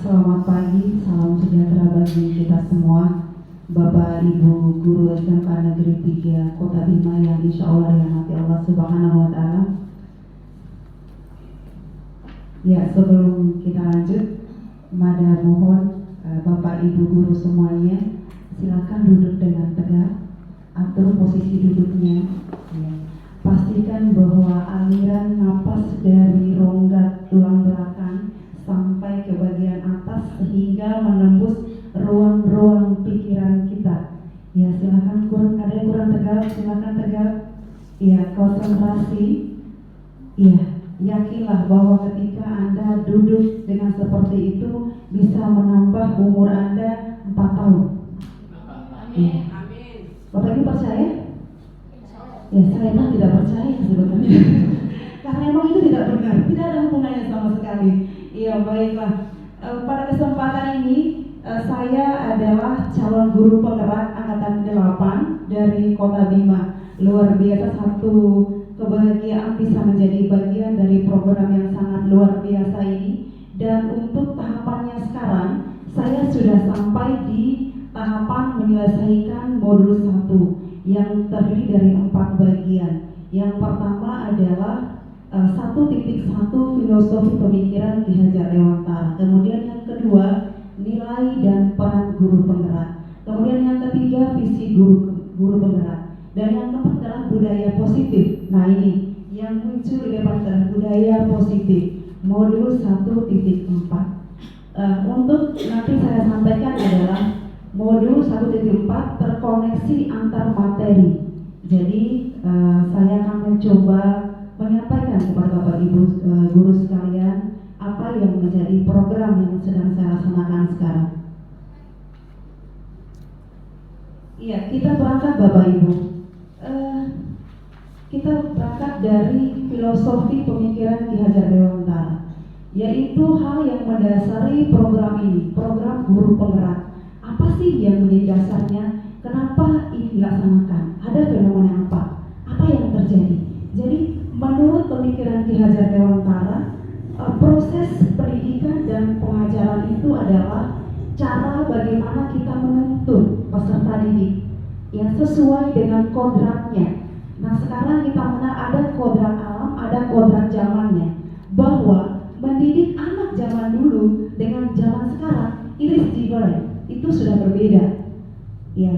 Selamat pagi, salam sejahtera bagi kita semua. Bapak, Ibu, Guru SMK Negeri 3 Kota Bima yang insya Allah dirahmati Allah Subhanahu wa Ta'ala. Ya, sebelum kita lanjut, Mada mohon Bapak, Ibu, Guru semuanya silakan duduk dengan tegak, atur posisi duduknya. Ya. Pastikan bahwa aliran napas dari rongga tulang belakang sampai ke bagian atas sehingga menembus ruang-ruang pikiran kita. Ya, silakan ada yang kurang tegak, silakan tegak. Ya, konsentrasi. Ya, yakinlah bahwa ketika Anda duduk dengan seperti itu bisa menambah umur Anda 4 tahun. Ya. Bapak Ibu percaya? Ya, saya memang tidak percaya sebetulnya. Karena memang itu tidak benar, tidak ada hubungannya sama sekali. Iya, baiklah. Pada kesempatan ini saya adalah calon guru penggerak angkatan 8 dari Kota Bima. Luar biasa, satu kebahagiaan bisa menjadi bagian dari program yang sangat luar biasa ini. Dan untuk tahapannya sekarang, saya sudah sampai di tahapan menyelesaikan modul 1 yang terdiri dari 4 bagian. Yang pertama adalah 1.1 filosofi pemikiran Ki Hajar Dewantara. Kemudian yang kedua, nilai dan peran guru penggerak. Kemudian yang ketiga, visi guru penggerak. Dan yang keempat adalah budaya positif. Nah, ini yang muncul di depan adalah budaya positif, modul 1.4. Untuk nanti saya sampaikan adalah modul 1.4 terkoneksi antar materi. Jadi saya akan mencoba menyampaikan kepada Bapak Ibu guru sekalian apa yang menjadi program yang sedang saya laksanakan sekarang. Iya, kita berangkat Bapak Ibu. Kita berangkat dari filosofi pemikiran Ki Hajar Dewantara, yaitu hal yang mendasari program ini, program guru penggerak. Apa sih yang menjadi dasarnya? Kenapa ini dilaksanakan? Ada fenomena apa? Apa yang terjadi? Jadi menurut pemikiran Ki Hajar Dewantara, proses pendidikan dan pengajaran itu adalah cara bagaimana kita menuntun peserta didik yang sesuai dengan kodratnya. Nah, sekarang kita mengenal ada kodrat alam, ada kodrat zamannya. Bahwa mendidik anak zaman dulu dengan zaman sekarang it is different. Itu sudah berbeda. Ya.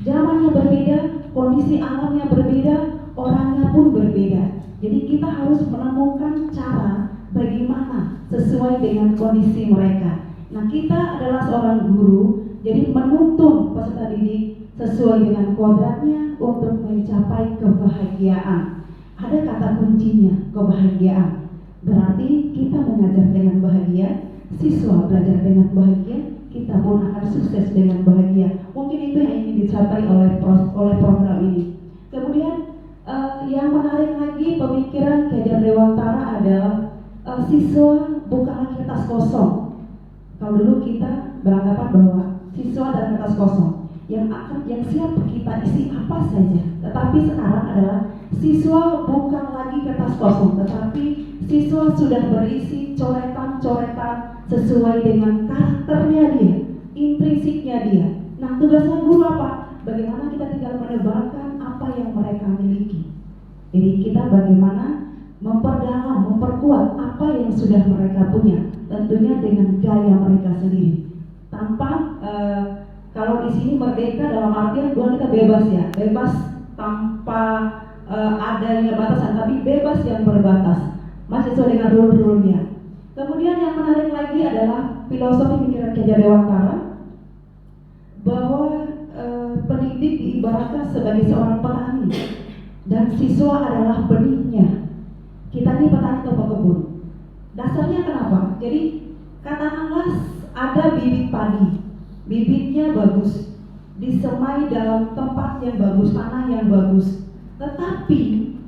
Zamannya berbeda, kondisi alamnya berbeda, orangnya pun berbeda. Jadi kita harus menemukan cara bagaimana sesuai dengan kondisi mereka. Nah, kita adalah seorang guru, jadi menuntun peserta didik sesuai dengan kodratnya untuk mencapai kebahagiaan. Ada kata kuncinya, kebahagiaan. Berarti kita mengajar dengan bahagia, siswa belajar dengan bahagia, kita pun akan sukses dengan bahagia. Mungkin itu yang ingin dicapai oleh program ini. Kemudian yang menarik lagi pemikiran Ki Hajar Dewantara adalah siswa bukanlah kertas kosong. Kalau dulu kita beranggapan bahwa siswa adalah kertas kosong yang siap kita isi apa saja. Tetapi sekarang adalah siswa bukan lagi kertas kosong, tetapi siswa sudah berisi coretan-coretan sesuai dengan karakternya dia, intrinsiknya dia. Nah, tugasnya guru apa? Bagaimana kita tinggal menebarkan apa yang mereka miliki. Jadi kita bagaimana memperdalam, memperkuat apa yang sudah mereka punya, tentunya dengan gaya mereka sendiri. Tanpa kalau di sini merdeka dalam artian bukan kita bebas ya, bebas tanpa adanya batasan, tapi bebas yang berbatas, masih sesuai dengan rule-rule-nya. Kemudian yang menarik lagi adalah filosofi pemikiran Ki Hajar Dewantara bahwa pendidik diibaratkan sebagai seorang petani dan siswa adalah benihnya. Kita ini petani atau pekebun. Dasarnya kenapa? Jadi katakanlah ada bibit padi, bibitnya bagus, disemai dalam tempat yang bagus, tanah yang bagus. Tetapi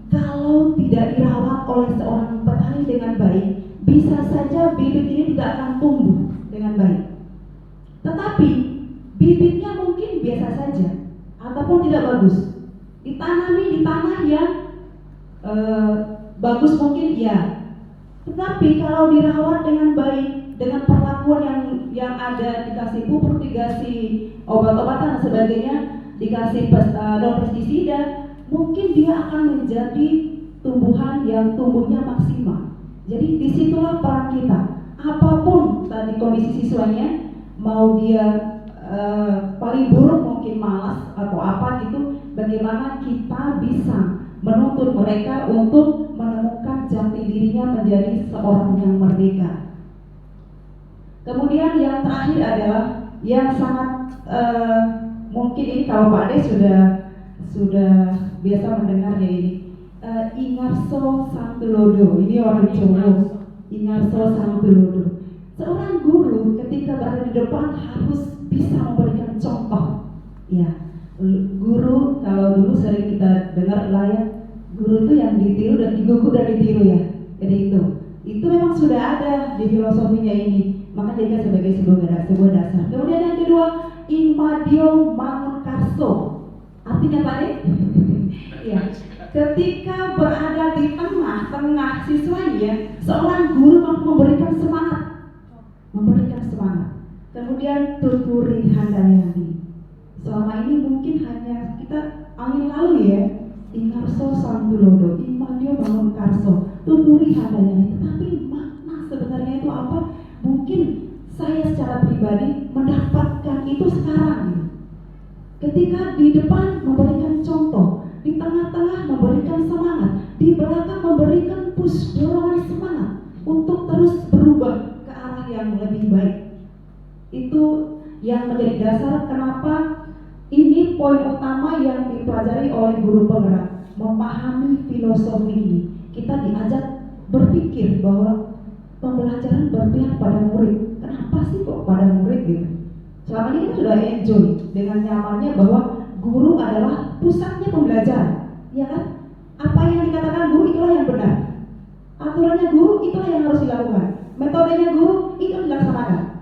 kalau tidak dirawat oleh seorang petani dengan baik, bisa saja bibit ini tidak akan tumbuh dengan baik. Tetapi bibitnya mungkin biasa saja ataupun tidak bagus. Ditanami di tanah yang bagus mungkin ya, Tetapi kalau dirawat dengan baik, dengan perlakuan yang ada, dikasih pupuk, dikasih obat-obatan dan sebagainya, dikasih non pestisida, mungkin dia akan menjadi tumbuhan yang tumbuhnya maksimal. Jadi disitulah peran kita. Apapun tadi kondisi siswanya, mau dia paling buruk mungkin malas atau apa gitu, bagaimana kita bisa menuntut mereka untuk menemukan jati dirinya menjadi seorang yang merdeka. Kemudian yang terakhir adalah yang sangat mungkin ini kalau Pak Ade sudah biasa mendengarnya ini, Ingarso Sangtulodo. Ini orang Jawa. Ingarso Sangtulodo. Seorang guru ketika berada di depan harus bisa memberikan contoh. Ya, guru kalau dulu sering kita dengar lah ya, guru itu yang ditiru dan digugu dan ditiru ya. Jadi itu memang sudah ada di filosofinya ini. Maka jadikan sebagai sebuah dasar. Kemudian yang kedua, Inmadio Mangunkarso. Artinya apa nih? Ya, ketika berada di tengah-tengah siswanya, seorang guru memberikan semangat. Kemudian tuturi handayani. Selama ini mungkin hanya kita angin lalu ya, Ingarso Sangtulodo, Inmadio Mangunkarso, tuturi handayani. Tetapi makna sebenarnya itu apa? Mungkin saya secara pribadi mendapatkan itu sekarang. Ketika di depan memberikan contoh, di tengah-tengah memberikan semangat, di belakang memberikan push, dorongan semangat untuk terus berubah ke arah yang lebih baik. Itu yang menjadi dasar kenapa ini poin utama yang dipelajari oleh guru penggerak, memahami filosofi ini. Kita diajak berpikir bahwa pembelajaran berpihak pada murid. Kenapa sih kok pada murid gitu? Selama ini kita sudah enjoy dengan nyamannya bahwa guru adalah pusatnya pembelajaran, ya kan? Apa yang dikatakan guru itulah yang benar. Aturannya guru itulah yang harus dilakukan. Metodenya guru itu dilaksanakan.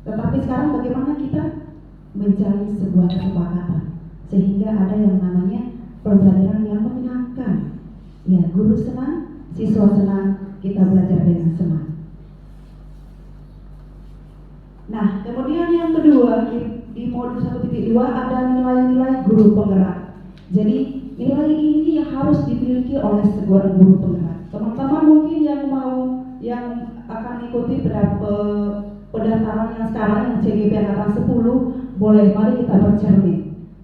Tetapi sekarang bagaimana kita mencari sebuah kesepakatan sehingga ada yang namanya pembelajaran yang menyenangkan. Ya, guru senang, siswa senang, kita belajar dengan senang. Nah, kemudian yang kedua di modul 1.2 ada nilai-nilai guru penggerak. Jadi nilai ini yang harus dimiliki oleh seorang guru penggerak. Teman-teman mungkin yang akan ikuti pendaftaran yang sekarang yang CGP angkatan 10, boleh mari kita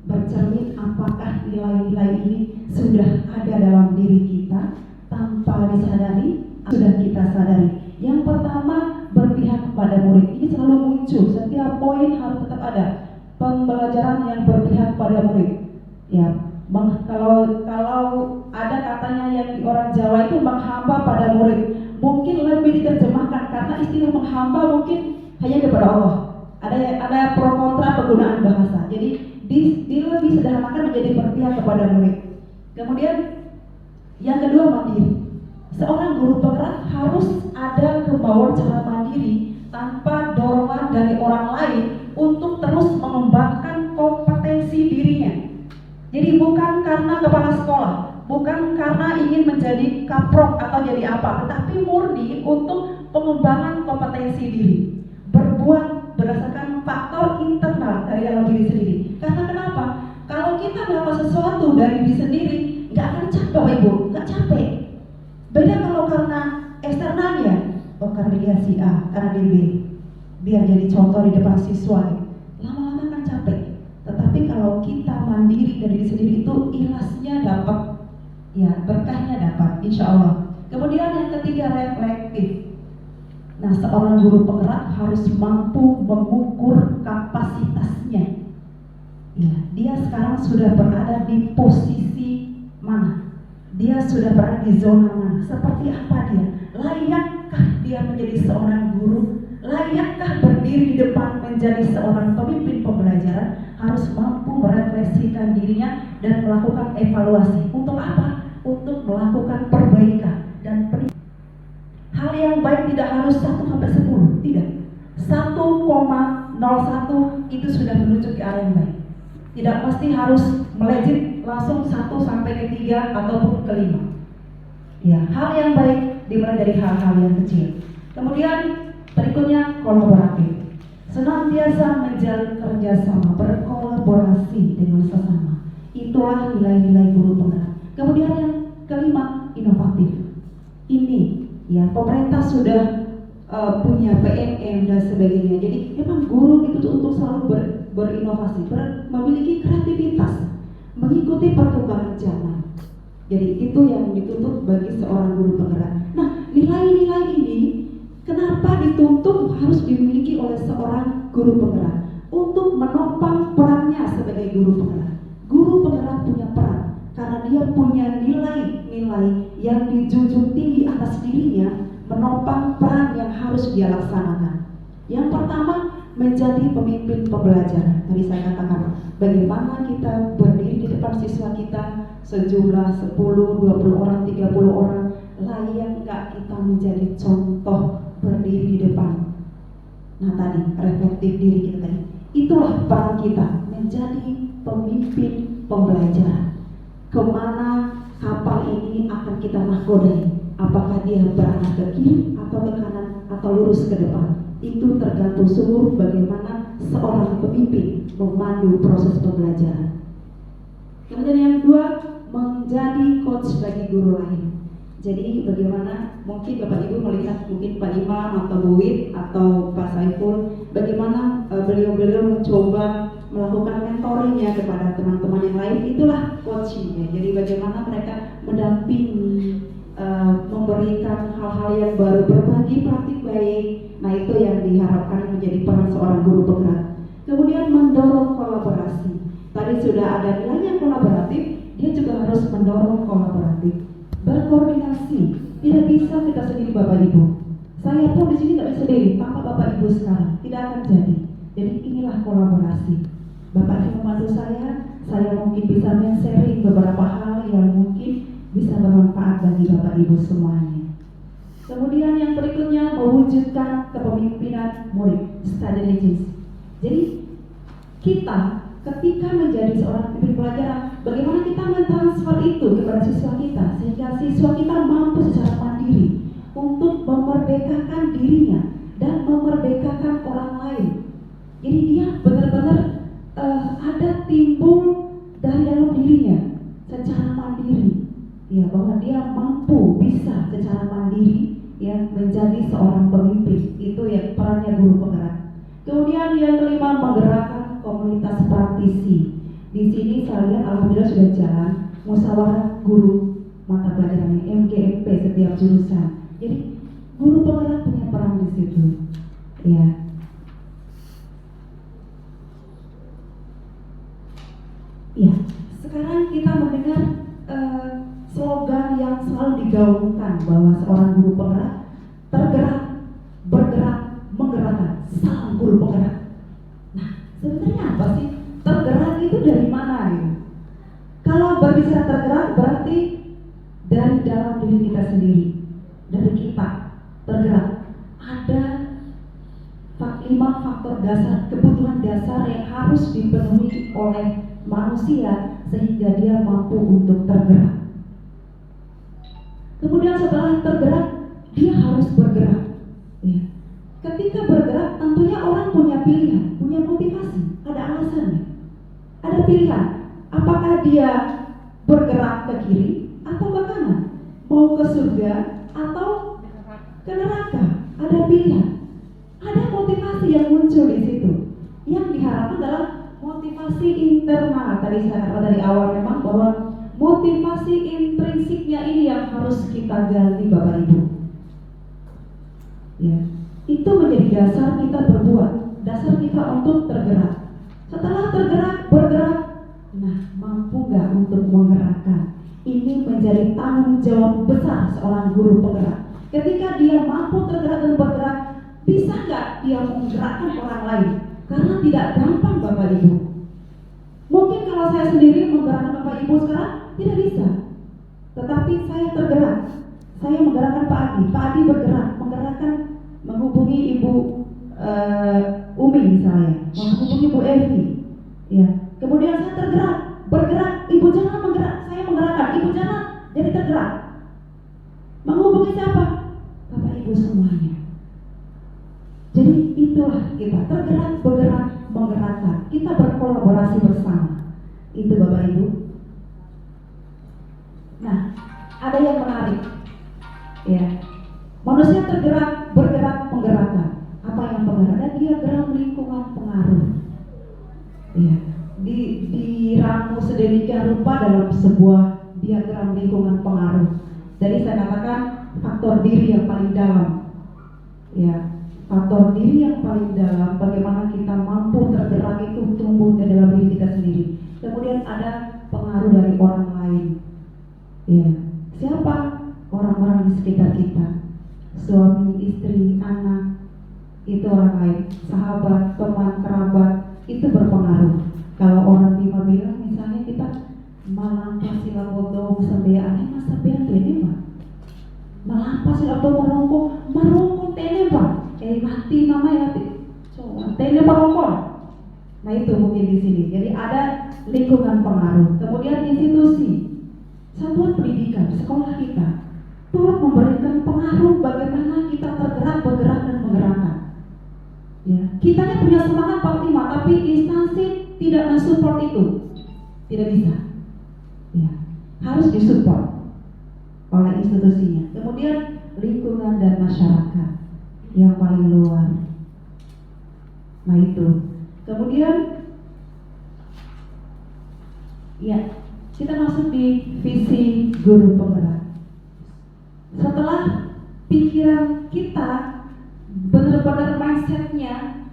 bercermin apakah nilai-nilai ini sudah ada dalam diri kita tanpa disadari, sudah kita sadari. Yang pertama, berpihak kepada murid. Ini selalu muncul, setiap poin harus tetap ada pembelajaran yang berpihak pada murid. Ya, kalau ada katanya yang di orang Jawa itu menghamba pada murid, mungkin lebih diterjemahkan karena istilah menghamba mungkin hanya kepada Allah. Ada pro kontra penggunaan bahasa. Jadi lebih sederhanakan menjadi berpihak kepada murid. Kemudian yang kedua, mandiri. Seorang guru penggerak harus ada kemauan cara mandiri tanpa dorongan dari orang lain untuk terus mengembangkan kompetensi dirinya. Jadi bukan karena kepala sekolah, bukan karena ingin menjadi kaprok atau jadi apa, tetapi murni untuk pengembangan kompetensi diri. Berbuat berdasarkan faktor internal dari dalam diri sendiri. Karena kenapa? Kalau kita melakukan sesuatu dari diri sendiri, nggak akan capek, Ibu, nggak capek. Beda kalau karena eksternalnya, karena dia si A, karena dia B, biar jadi contoh di depan siswa, lama-lama kan capek. Tetapi kalau kita mandiri dari diri sendiri itu ikhlasnya dapat, ya berkahnya dapat, insya Allah. Kemudian yang ketiga, reflektif. Nah, seorang guru penggerak harus mampu mengukur kapasitasnya. Ya, dia sekarang sudah berada di posisi mana? Dia sudah berada di zona mana? Seperti apa dia? Layakkah dia menjadi seorang guru? Layakkah berdiri di depan menjadi seorang pemimpin pembelajaran? Harus mampu merefleksikan dirinya dan melakukan evaluasi. Untuk apa? Untuk melakukan perbaikan dan hal yang baik tidak harus 1-10, tidak. 1,01 itu sudah menuju ke arah yang baik. Tidak mesti harus melejit langsung 1 sampai ke 3 ataupun ke 5. Ya, hal yang baik dimulai dari hal-hal yang kecil. Kemudian berikutnya kolaboratif. Senantiasa menjalin kerjasama, berkolaborasi dengan sesama. Itulah nilai-nilai guru penggerak. Kemudian yang kelima, inovatif. Ini ya, pemerintah sudah punya PNM dan sebagainya. Jadi memang guru itu untuk selalu berinovasi, memiliki kreativitas, mengikuti perkembangan zaman. Jadi itu yang dituntut bagi seorang guru penggerak. Nah, nilai-nilai ini kenapa dituntut harus dimiliki oleh seorang guru penggerak? Untuk menopang perannya sebagai guru penggerak. Guru penggerak punya peran karena dia punya nilai-nilai yang dijunjung tinggi atas dirinya, menopang peran yang harus dia laksanakan. Yang pertama, menjadi pemimpin pembelajaran. Tadi saya katakan bagaimana kita berdiri di depan siswa kita sejumlah 10, 20 orang, 30 orang, layak nggak kita menjadi contoh berdiri di depan. Nah tadi, reflektif diri kita tadi. Itulah peran kita, menjadi pemimpin pembelajaran. Kemana kapal ini akan kita nahkodai? Apakah dia berarah ke kiri atau ke kanan atau lurus ke depan? Itu tergantung seluruh bagaimana seorang pemimpin memandu proses pembelajaran. Kemudian yang kedua, menjadi coach bagi guru lain. Jadi bagaimana mungkin Bapak Ibu melihat mungkin Pak Imam atau Bu Wit atau Pak Saiful, bagaimana beliau-beliau mencoba melakukan mentoringnya kepada teman-teman yang lain, itulah coaching ya. Jadi bagaimana mereka mendampingi, memberikan hal-hal yang baru, berbagi praktik baik. Nah itu yang diharapkan menjadi peran seorang guru penggerak. Kemudian mendorong kolaborasi. Tadi sudah ada nilainya kolaboratif, dia juga harus mendorong kolaboratif, berkoordinasi. Tidak bisa kita sendiri Bapak Ibu. Saya pun di sini tidak bisa sendiri tanpa Bapak Ibu sekarang, tidak akan jadi. Jadi inilah kolaborasi. Bapak Ibu membantu saya mungkin bisa men-sharing beberapa hal yang mungkin bisa bermanfaat bagi Bapak Ibu semuanya. Kemudian yang berikutnya, mewujudkan kepemimpinan murid, strategis. Jadi kita ketika menjadi seorang pemimpin pelajaran, bagaimana kita mentransfer itu kepada siswa kita sehingga siswa kita mampu secara mandiri untuk memerdekakan dirinya dan memerdekakan orang lain. Jadi dia benar-benar ada timbul dari dalam dirinya secara mandiri, ya, bahwa dia mampu bisa secara mandiri ya menjadi seorang pemimpin. Itu ya perannya guru penggerak. Kemudian yang kelima, menggerakkan komunitas praktisi. Di sini saya lihat alhamdulillah sudah jalan musyawarah guru mata pelajarannya MGMP setiap jurusan. Jadi guru penggerak punya peran di situ. Ya. Ya, sekarang kita mendengar slogan yang selalu digaungkan bahwa seorang guru penggerak tergerak, bergerak, menggerakkan. Salam guru penggerak. Nah, sebenarnya apa sih? Tergerak itu dari mana ya? Kalau berbicara tergerak berarti dari dalam diri kita sendiri, dari kita tergerak. Ada 5 faktor dasar, kebutuhan dasar yang harus dipenuhi oleh manusia sehingga dia mampu untuk tergerak. Kemudian setelah tergerak, dia harus bergerak. Ya. Ketika bergerak, tentunya orang punya pilihan, punya motivasi, ada alasannya. Ada pilihan, apakah dia bergerak ke kiri atau ke kanan, mau ke surga atau ke neraka. Ada pilihan, ada motivasi yang muncul di situ. Yang diharapkan adalah motivasi internal. Tadi saya katakan dari awal memang bahwa motivasi intrinsiknya ini yang harus kita gali Bapak Ibu. Ya, itu menjadi dasar kita berbuat, dasar kita untuk tergerak. Setelah tergerak, bergerak, nah mampu nggak untuk menggerakkan? Ini menjadi tanggung jawab besar seorang guru penggerak. Ketika dia mampu tergerak dan bergerak, bisa nggak dia menggerakkan orang lain? Karena tidak gampang Bapak Ibu. Mungkin kalau saya sendiri menggerakkan Bapak Ibu sekarang tidak bisa. Tetapi saya tergerak. Saya menggerakkan Pak Adi. Pak Adi bergerak, menggerakkan, menghubungi Ibu Umi misalnya, menghubungi Ibu Evi. Ya. Kemudian saya tergerak, bergerak. Ibu Jana menggerak, saya menggerakkan. Ibu Jana jadi tergerak. Menghubungi siapa? semuanya. Jadi itulah kita tergerak, bergerak, menggerakkan. Kita berkolaborasi bersama. Itu Bapak Ibu. Nah, ada yang menarik. Ya. Manusia tergerak, bergerak, menggerakkan. Apa yang penggerak? Ada diagram lingkungan pengaruh. Ya. Diramu sedemikian rupa dalam sebuah diagram lingkungan pengaruh. Jadi saya katakan faktor diri yang paling dalam. Ya. Faktor diri yang paling dalam, bagaimana kita mampu tergerak itu tumbuh di dalam diri kita sendiri. Kemudian ada pengaruh dari orang lain. Ya, siapa? Orang-orang di sekitar kita, suami, istri, anak, itu orang lain, sahabat, teman, kerabat, itu berpengaruh. Kalau orang Bima bilang, misalnya kita malampasi lawodo sambean, mas sambean ini mah, malampasi lawodo marongko tene pak. Mati mama ya, coba tele perokok. Nah itu mungkin di sini. Jadi ada lingkungan pengaruh. Kemudian institusi, satuan pendidikan, sekolah kita turut memberikan pengaruh bagaimana kita tergerak, bergerak dan menggerakkan. Ya, kitanya punya semangat 45, tapi instansi tidak mensupport itu, tidak bisa. Ya, harus disupport oleh institusinya. Kemudian lingkungan dan masyarakat yang paling luar. Nah itu. Kemudian ya, kita masuk di visi guru penggerak. Setelah pikiran kita benar-benar mindsetnya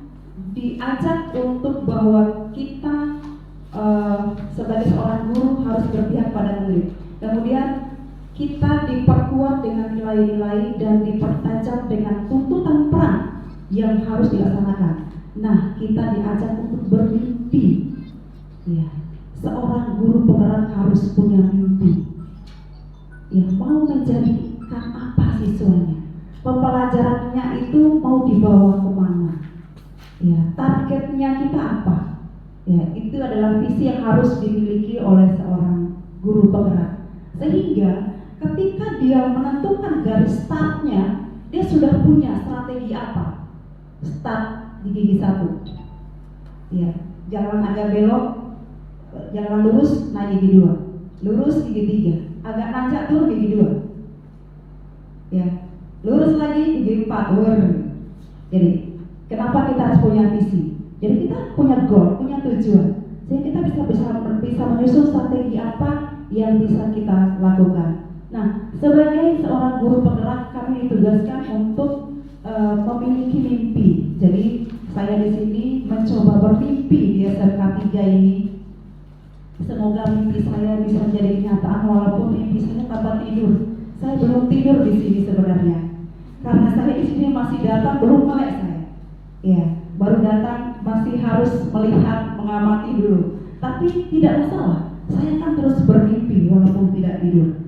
diajak untuk bahwa kita sebagai seorang guru harus berpihak pada murid. Kemudian kita diperkuat dengan nilai-nilai dan dipertajam dengan tuntutan peran yang harus dilaksanakan. Nah, kita diajak untuk bermimpi. Ya, seorang guru penggerak harus punya mimpi. Ya, mau menjadikan apa siswanya? Pembelajarannya itu mau dibawa kemana? Ya, targetnya kita apa? Ya, itu adalah visi yang harus dimiliki oleh seorang guru penggerak. Sehingga ketika dia menentukan garis startnya, dia sudah punya strategi apa. Start di gigi 1. Ya, jalan agak belok, jalan lurus naik gigi 2. Lurus gigi 3. Agak nanjak turun gigi 2. Ya, lurus lagi gigi 4. Jadi, kenapa kita harus punya visi? Jadi kita punya goal, punya tujuan. Sehingga kita bisa menyusun strategi apa yang bisa kita lakukan. Nah, sebagai seorang guru penggerak, kami ditugaskan untuk memiliki mimpi. Jadi saya di sini mencoba bermimpi di SMK 3 ini. Semoga mimpi saya bisa menjadi kenyataan, walaupun mimpi saya tanpa tidur. Saya belum tidur di sini sebenarnya, karena saya di sini masih datang, belum melek saya. Ya, baru datang masih harus melihat, mengamati dulu. Tapi tidak masalah, saya kan terus bermimpi walaupun tidak tidur.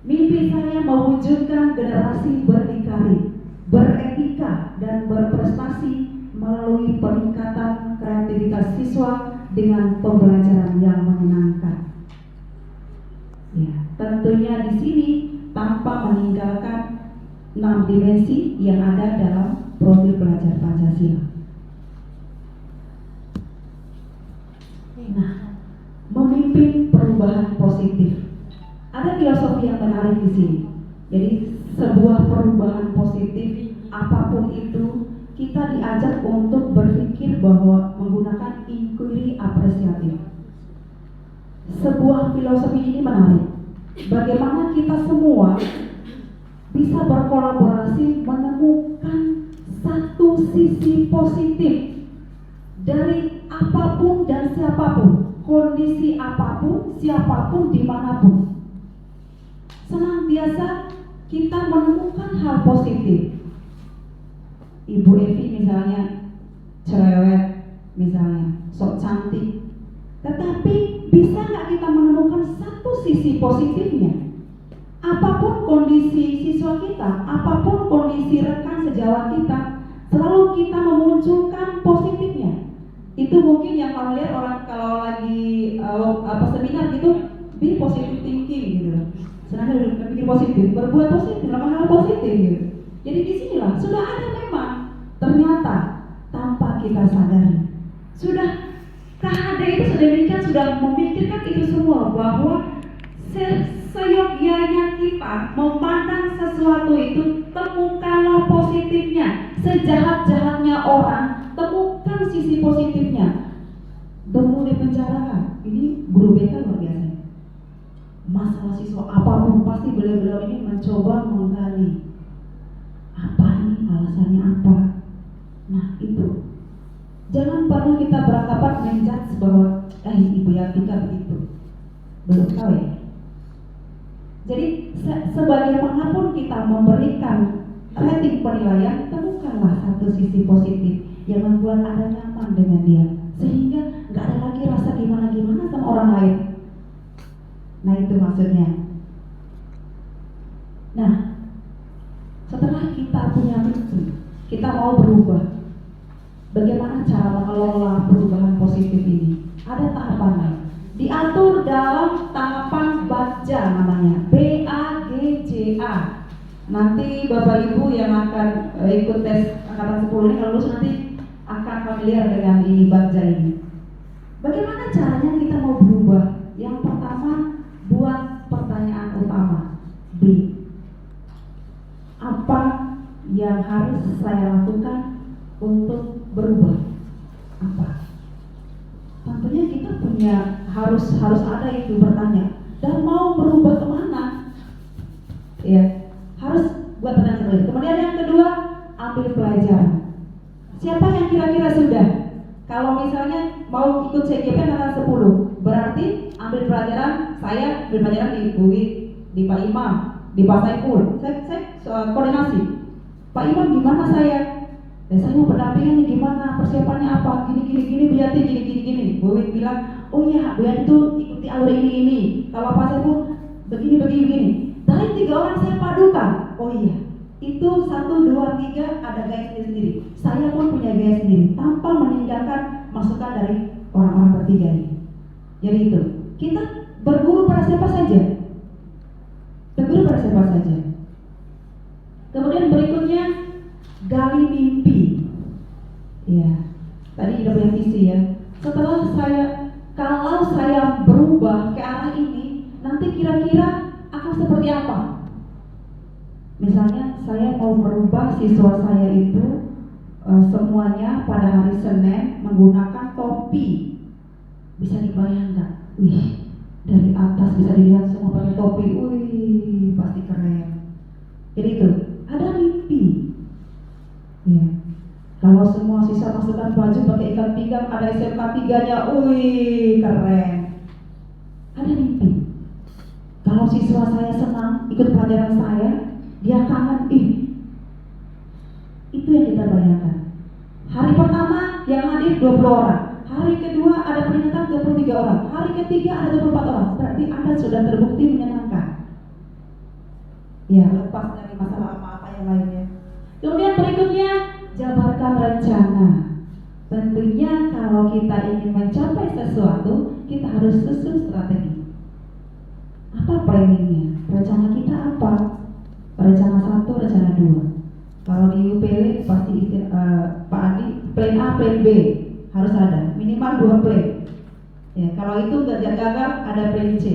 Mimpi saya mewujudkan generasi berdikari, beretika, dan berprestasi melalui peningkatan kreativitas siswa dengan pembelajaran yang menyenangkan. Ya, tentunya di sini tanpa meninggalkan 6 dimensi yang ada dalam profil pelajar Pancasila. Nah, memimpin perubahan positif. Ada filosofi yang menarik di sini. Jadi sebuah perubahan positif apapun itu, kita diajak untuk berpikir bahwa menggunakan inquiry apresiatif. Sebuah filosofi ini menarik. Bagaimana kita semua bisa berkolaborasi menemukan satu sisi positif dari apapun dan siapapun, kondisi apapun, siapapun, dimanapun. Senantiasa kita menemukan hal positif. Ibu Evi misalnya cerewet, misalnya sok cantik, tetapi bisa nggak kita menemukan satu sisi positifnya? Apapun kondisi siswa kita, apapun kondisi rekan sejawat kita, selalu kita memunculkan positifnya. Itu mungkin yang familiar orang kalau lagi seminar gitu, be positive thinking gitu. Senang berpikir positif, berbuat positif, melakukan hal positif gitu. Jadi disinilah sudah ada memang, ternyata tanpa kita sadari, sudah KHD itu sedemikian sudah memikirkan itu semua, bahwa seyogyanya kita memandang sesuatu itu, temukanlah positifnya. Sejahat-jahatnya orang, temukan sisi positifnya. Demo di penjara, ini guru BK luar biasa. Masalah siswa apapun pasti beliau-beliau ini mencoba menggali apa ini, alasannya apa. Nah itu, jangan pernah kita beranggapan menjudge bahwa ibu ya kita begitu, belum tahu ya. Jadi sebagaimanapun kita memberikan rating penilaian, temukanlah satu sisi positif yang membuat Anda nyaman dengan dia, sehingga nggak ada lagi rasa gimana-gimana sama orang lain. Nah itu maksudnya. Nah setelah kita punya mimpi, kita mau berubah, bagaimana cara mengelola perubahan positif ini? Ada tahapannya, diatur dalam tahapan BAGJA namanya, BAGJA. Nanti Bapak Ibu yang akan ikut tes angkatan 10 ini kalau lulus nanti akan familiar dengan ini BAGJA ini. Bagaimana caranya kita mau berubah? Yang pertama, buat pertanyaan utama, B. Apa yang harus saya lakukan untuk berubah? Apa? Tentunya kita punya harus ada itu bertanya, dan mau berubah kemana? Ya, harus buat pertanyaan seperti itu. Kemudian yang kedua, ambil pelajaran. Siapa yang kira-kira sudah? Kalau misalnya mau ikut CGP angkatan 10, berarti ambil pelajaran, saya ambil pelajaran di UI, di Pak Imam, di Pak Saiful. Saya koordinasi. Pak Imam gimana saya? Saya mau pendampingan nih, gimana persiapannya apa? Gini, Bu Yati gini. Bu Wit bilang, oh iya, Bu Yati itu ikuti alur ini. Kalau Pak Saiful begini. Dari 3 orang saya padukan. Oh iya, itu 1, 2, 3 ada gaya sendiri. Saya pun punya gaya sendiri, tanpa meninggalkan masukan dari orang-orang bertiga ini. Jadi itu, kita berguru pada siapa saja. Kemudian berikutnya, gali mimpi. Ya, tadi udah punya visi ya. Kalau saya berubah ke arah ini, nanti kira-kira akan seperti apa? Misalnya saya mau merubah siswa saya itu semuanya pada hari Senin menggunakan topi. Bisa dibayangkan, dari atas bisa dilihat semua pakai topi, pasti keren. Jadi itu, ada mimpi. Ya. Kalau semua siswa masukkan baju pakai ikat pinggang, ada SMK 3-nya, keren. Ada mimpi. Kalau siswa saya senang ikut pelajaran saya, dia kangen, itu yang kita bayangkan. Hari pertama yang hadir 20 orang, hari kedua ada peningkatan 23 orang, hari ketiga ada 24 orang. Berarti Anda sudah terbukti menyenangkan. Ya, lepas dari masalah apa-apa yang lainnya. Kemudian berikutnya, jabarkan rencana. Tentunya kalau kita ingin mencapai sesuatu, kita harus susun strategi. Apa planningnya? Rencana kita apa? Rencana 1, rencana 2. Kalau di UPW pasti Pak Adi, plan A, plan B harus ada, minimal 2 plan. Ya, kalau itu nggak gagal, ada plan C,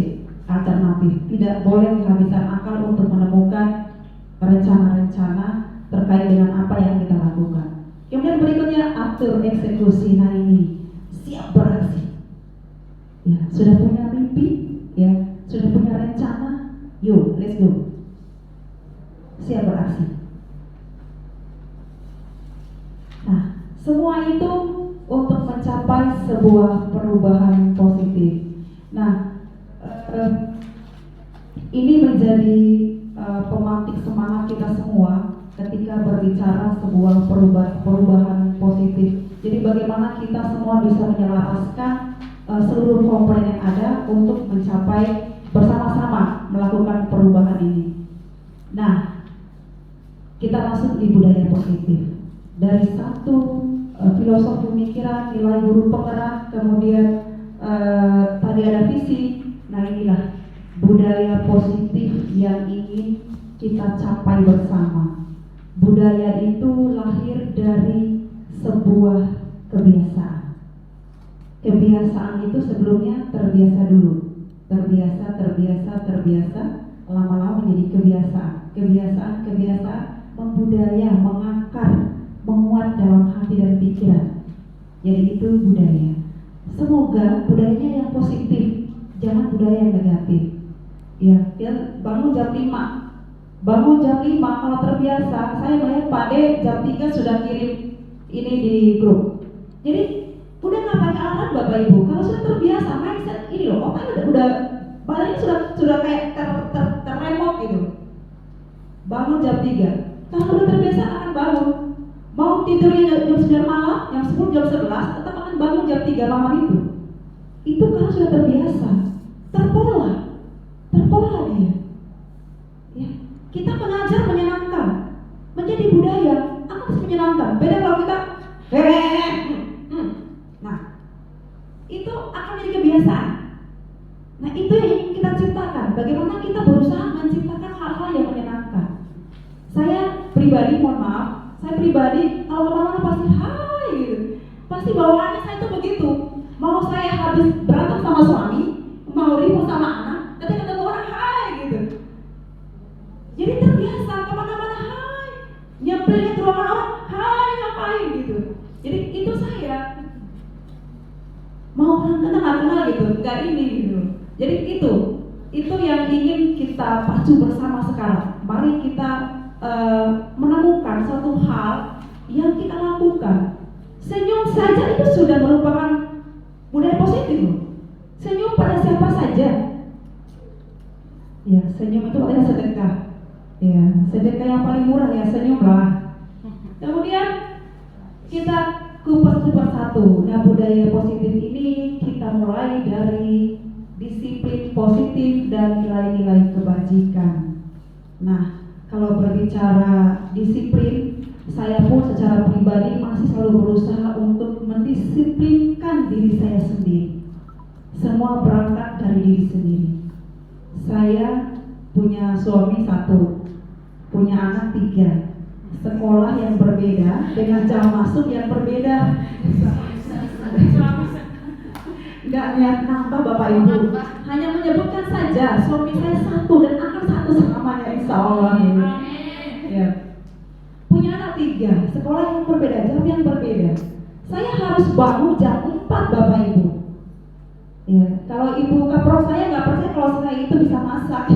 alternatif. Tidak boleh kehabisan akal untuk menemukan rencana-rencana terkait dengan apa yang kita lakukan. Kemudian berikutnya, atur eksekusi. Nah ini, siap beraksi. Ya, sudah punya mimpi, ya, sudah punya rencana, yuk, let's go. Siap beraksi. Nah, semua itu untuk mencapai sebuah perubahan positif. Nah, ini menjadi pemantik semangat kita semua ketika berbicara sebuah perubahan positif. Jadi bagaimana kita semua bisa menyelaraskan seluruh komponen yang ada untuk mencapai bersama-sama melakukan perubahan ini. Nah, kita masuk di budaya positif. Dari satu filosofi pemikiran, nilai guru penggerak, kemudian tadi ada visi. Nah inilah budaya positif yang ingin kita capai bersama. Budaya itu lahir dari sebuah kebiasaan. Kebiasaan itu sebelumnya terbiasa dulu. Terbiasa, lama-lama menjadi kebiasaan, membudaya, mengakar, menguat dalam hati dan pikiran. Jadi itu budaya. Semoga budayanya yang positif, jangan budaya yang negatif. Ya, kita bangun jam 5. Kalau terbiasa, saya melihat Pak D jam 3 sudah kirim ini di grup. Jadi udah nggak pakai alarm Bapak Ibu. Kalau sudah terbiasa, mindset ini loh, otaknya udah badannya sudah kayak terremote gitu. Bangun jam 3. Kalau udah terbiasa akan bangun. Mau tidurnya jam 9 malam, jam 10, jam 11, tetap akan bangun jam 3 malam itu. Itu karena sudah terbiasa, terpola dia. Ya. Kita mengajar menyenangkan, menjadi budaya akan menyenangkan. Beda kalau kita nah, itu akan menjadi kebiasaan. Nah, itu yang ingin kita ciptakan. Bagaimana kita berusaha menciptakan hal-hal yang menyenangkan. Saya pribadi, mohon maaf, kalau kemana-mana pasti hai gitu. Pasti bawaannya saya itu begitu. Mau saya habis berantem sama suami, mau ribut sama anak, ketika ketemu orang hai gitu. Jadi terbiasa kemana-mana hai, nyamperin ke ruangan orang hai ngapain gitu. Jadi itu saya mau orang kenal gitu, nggak ini gitu. Jadi itu yang ingin kita pacu bersama sekarang. Mari kita menemukan suatu hal yang kita lakukan. Senyum saja itu sudah merupakan budaya positif loh. Senyum pada siapa saja. Ya, senyum itu artinya sedekah. Ya, sedekah yang paling murah ya, senyumlah. Kemudian kita kupas satu. Nah, budaya positif ini kita mulai dari disiplin positif dan nilai-nilai kebajikan. Nah, kalau berbicara disiplin, saya pun secara pribadi masih selalu berusaha untuk mendisiplinkan diri saya sendiri. Semua berangkat dari diri sendiri. Saya punya suami 1, punya anak 3, sekolah yang berbeda dengan jam masuk yang berbeda. Nggak niat nambah Bapak Ibu, hanya menyebutkan saja suami saya 1 dan akan 1 selamanya insya Allah ini. Ya. Punya anak 3, sekolah yang berbeda, jam yang berbeda. Saya harus bangun jam 4 Bapak Ibu. Ya, kalau ibu kaprok saya nggak percaya kalau saya itu bisa masak.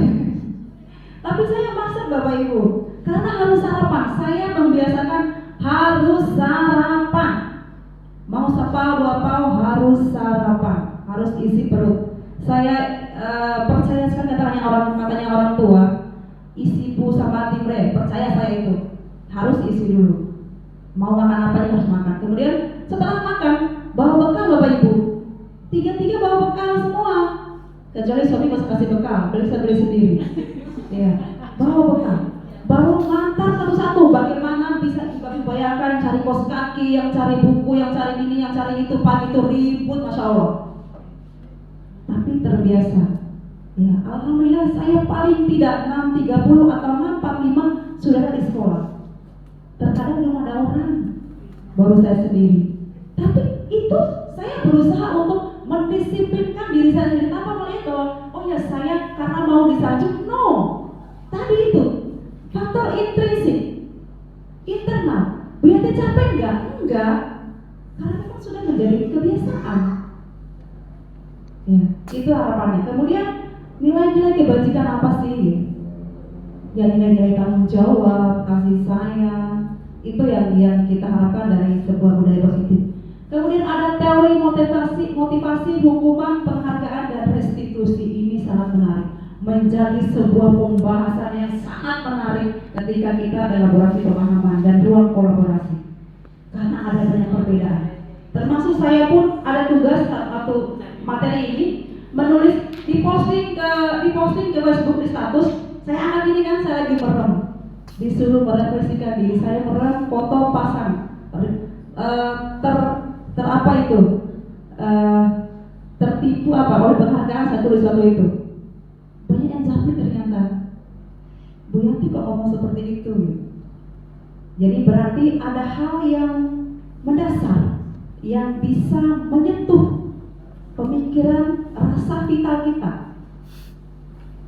Tapi saya masak Bapak Ibu, karena harus sarapan. Saya membiasakan harus sarapan. Mau sepau 2 pau harus sarapan, harus isi perut. Saya percaya sekali katanya orang tua, isi bu sama timbre, percaya saya itu harus isi dulu. Mau makan apa ya harus makan. Kemudian setelah makan bawa bekal Bapak Ibu. 3 bawa bekal semua. Kecuali suami nggak usah kasih bekal, beli sendiri. Ya, bawa bekal. Baru ngantar satu-satu. Bagaimana bisa dibayangkan cari kos kaki, yang cari buku, yang cari ini, yang cari itu, pagi itu ribut, masya Allah. Tapi terbiasa. Ya, alhamdulillah saya paling tidak 6.30 atau 6.45 sudah ada di sekolah. Terkadang belum ada orang, baru saya sendiri. Tapi itu saya berusaha untuk mendisiplinkan diri saya sendiri tanpa melihat bahwa oh ya saya karena mau disanjung. No, tadi itu faktor intrinsik, internal. Biar capek enggak, karena memang sudah menjadi kebiasaan. Ya, itu harapannya. Kemudian nilai-nilai kebajikan apa sih? Ya, nilai-nilai tanggung jawab, kasih sayang, itu yang kita harapkan dari sebuah budaya positif. Kemudian ada teori motivasi, hukuman, penghargaan, dan restitusi. Ini sangat menarik, menjadi sebuah pembahasan yang sangat menarik ketika kita elaborasi pemahaman dan ruang kolaborasi. Karena ada banyak perbedaan. Termasuk saya pun ada tugas waktu materi ini menulis diposting ke Facebook di status. Saya angkat ini kan saya lagi merem, disuruh merefleksikan diri saya, merem foto pasang tertipu oleh penghargaan. Saya tulis satu itu. Banyak yang jahit ternyata. Bu Yanti kok ngomong seperti itu? Jadi berarti ada hal yang mendasar yang bisa menyentuh pemikiran, rasa vital kita.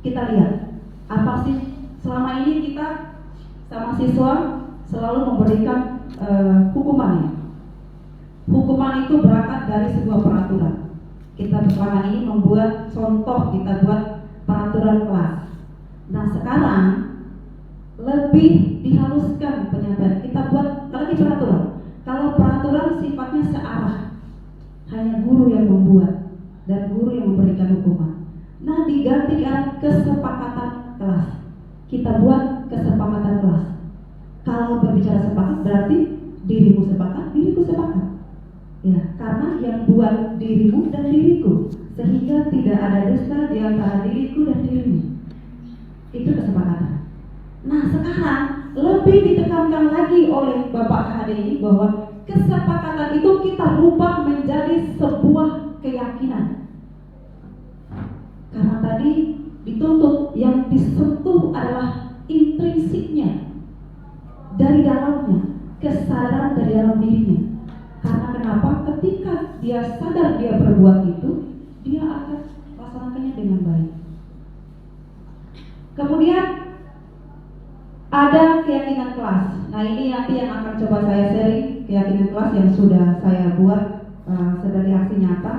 Kita lihat apa sih selama ini kita sama siswa selalu memberikan hukumannya. Hukuman itu berangkat dari sebuah peraturan. Kita selama ini membuat contoh, kita buat peraturan kelas. Nah sekarang lebih dihaluskan penyampaian. Kita buat lagi peraturan. Kalau peraturan sifatnya searah, hanya guru yang membuat dan guru yang memberikan hukuman. Nah diganti dengan kesepakatan kelas. Kita buat kesepakatan kelas. Kalau berbicara sepakat berarti dirimu sepakat, diriku sepakat. Ya, karena yang buat dirimu dan diriku, sehingga tidak ada dusta di antara diriku dan dirimu. Itu kesepakatan. Nah sekarang lebih ditekankan lagi oleh Bapak KHD ini bahwa kesepakatan itu kita rubah menjadi sebuah keyakinan. Karena tadi dituntut yang disentuh adalah intrinsiknya, dari dalamnya, kesadaran dari dalam dirinya. Karena kenapa? Ketika dia sadar dia berbuat itu, dia akan laksanakannya dengan baik. Kemudian ada keyakinan kelas. Nah ini nanti yang akan coba saya sharing, keyakinan kelas yang sudah saya buat sebagai aksi nyata.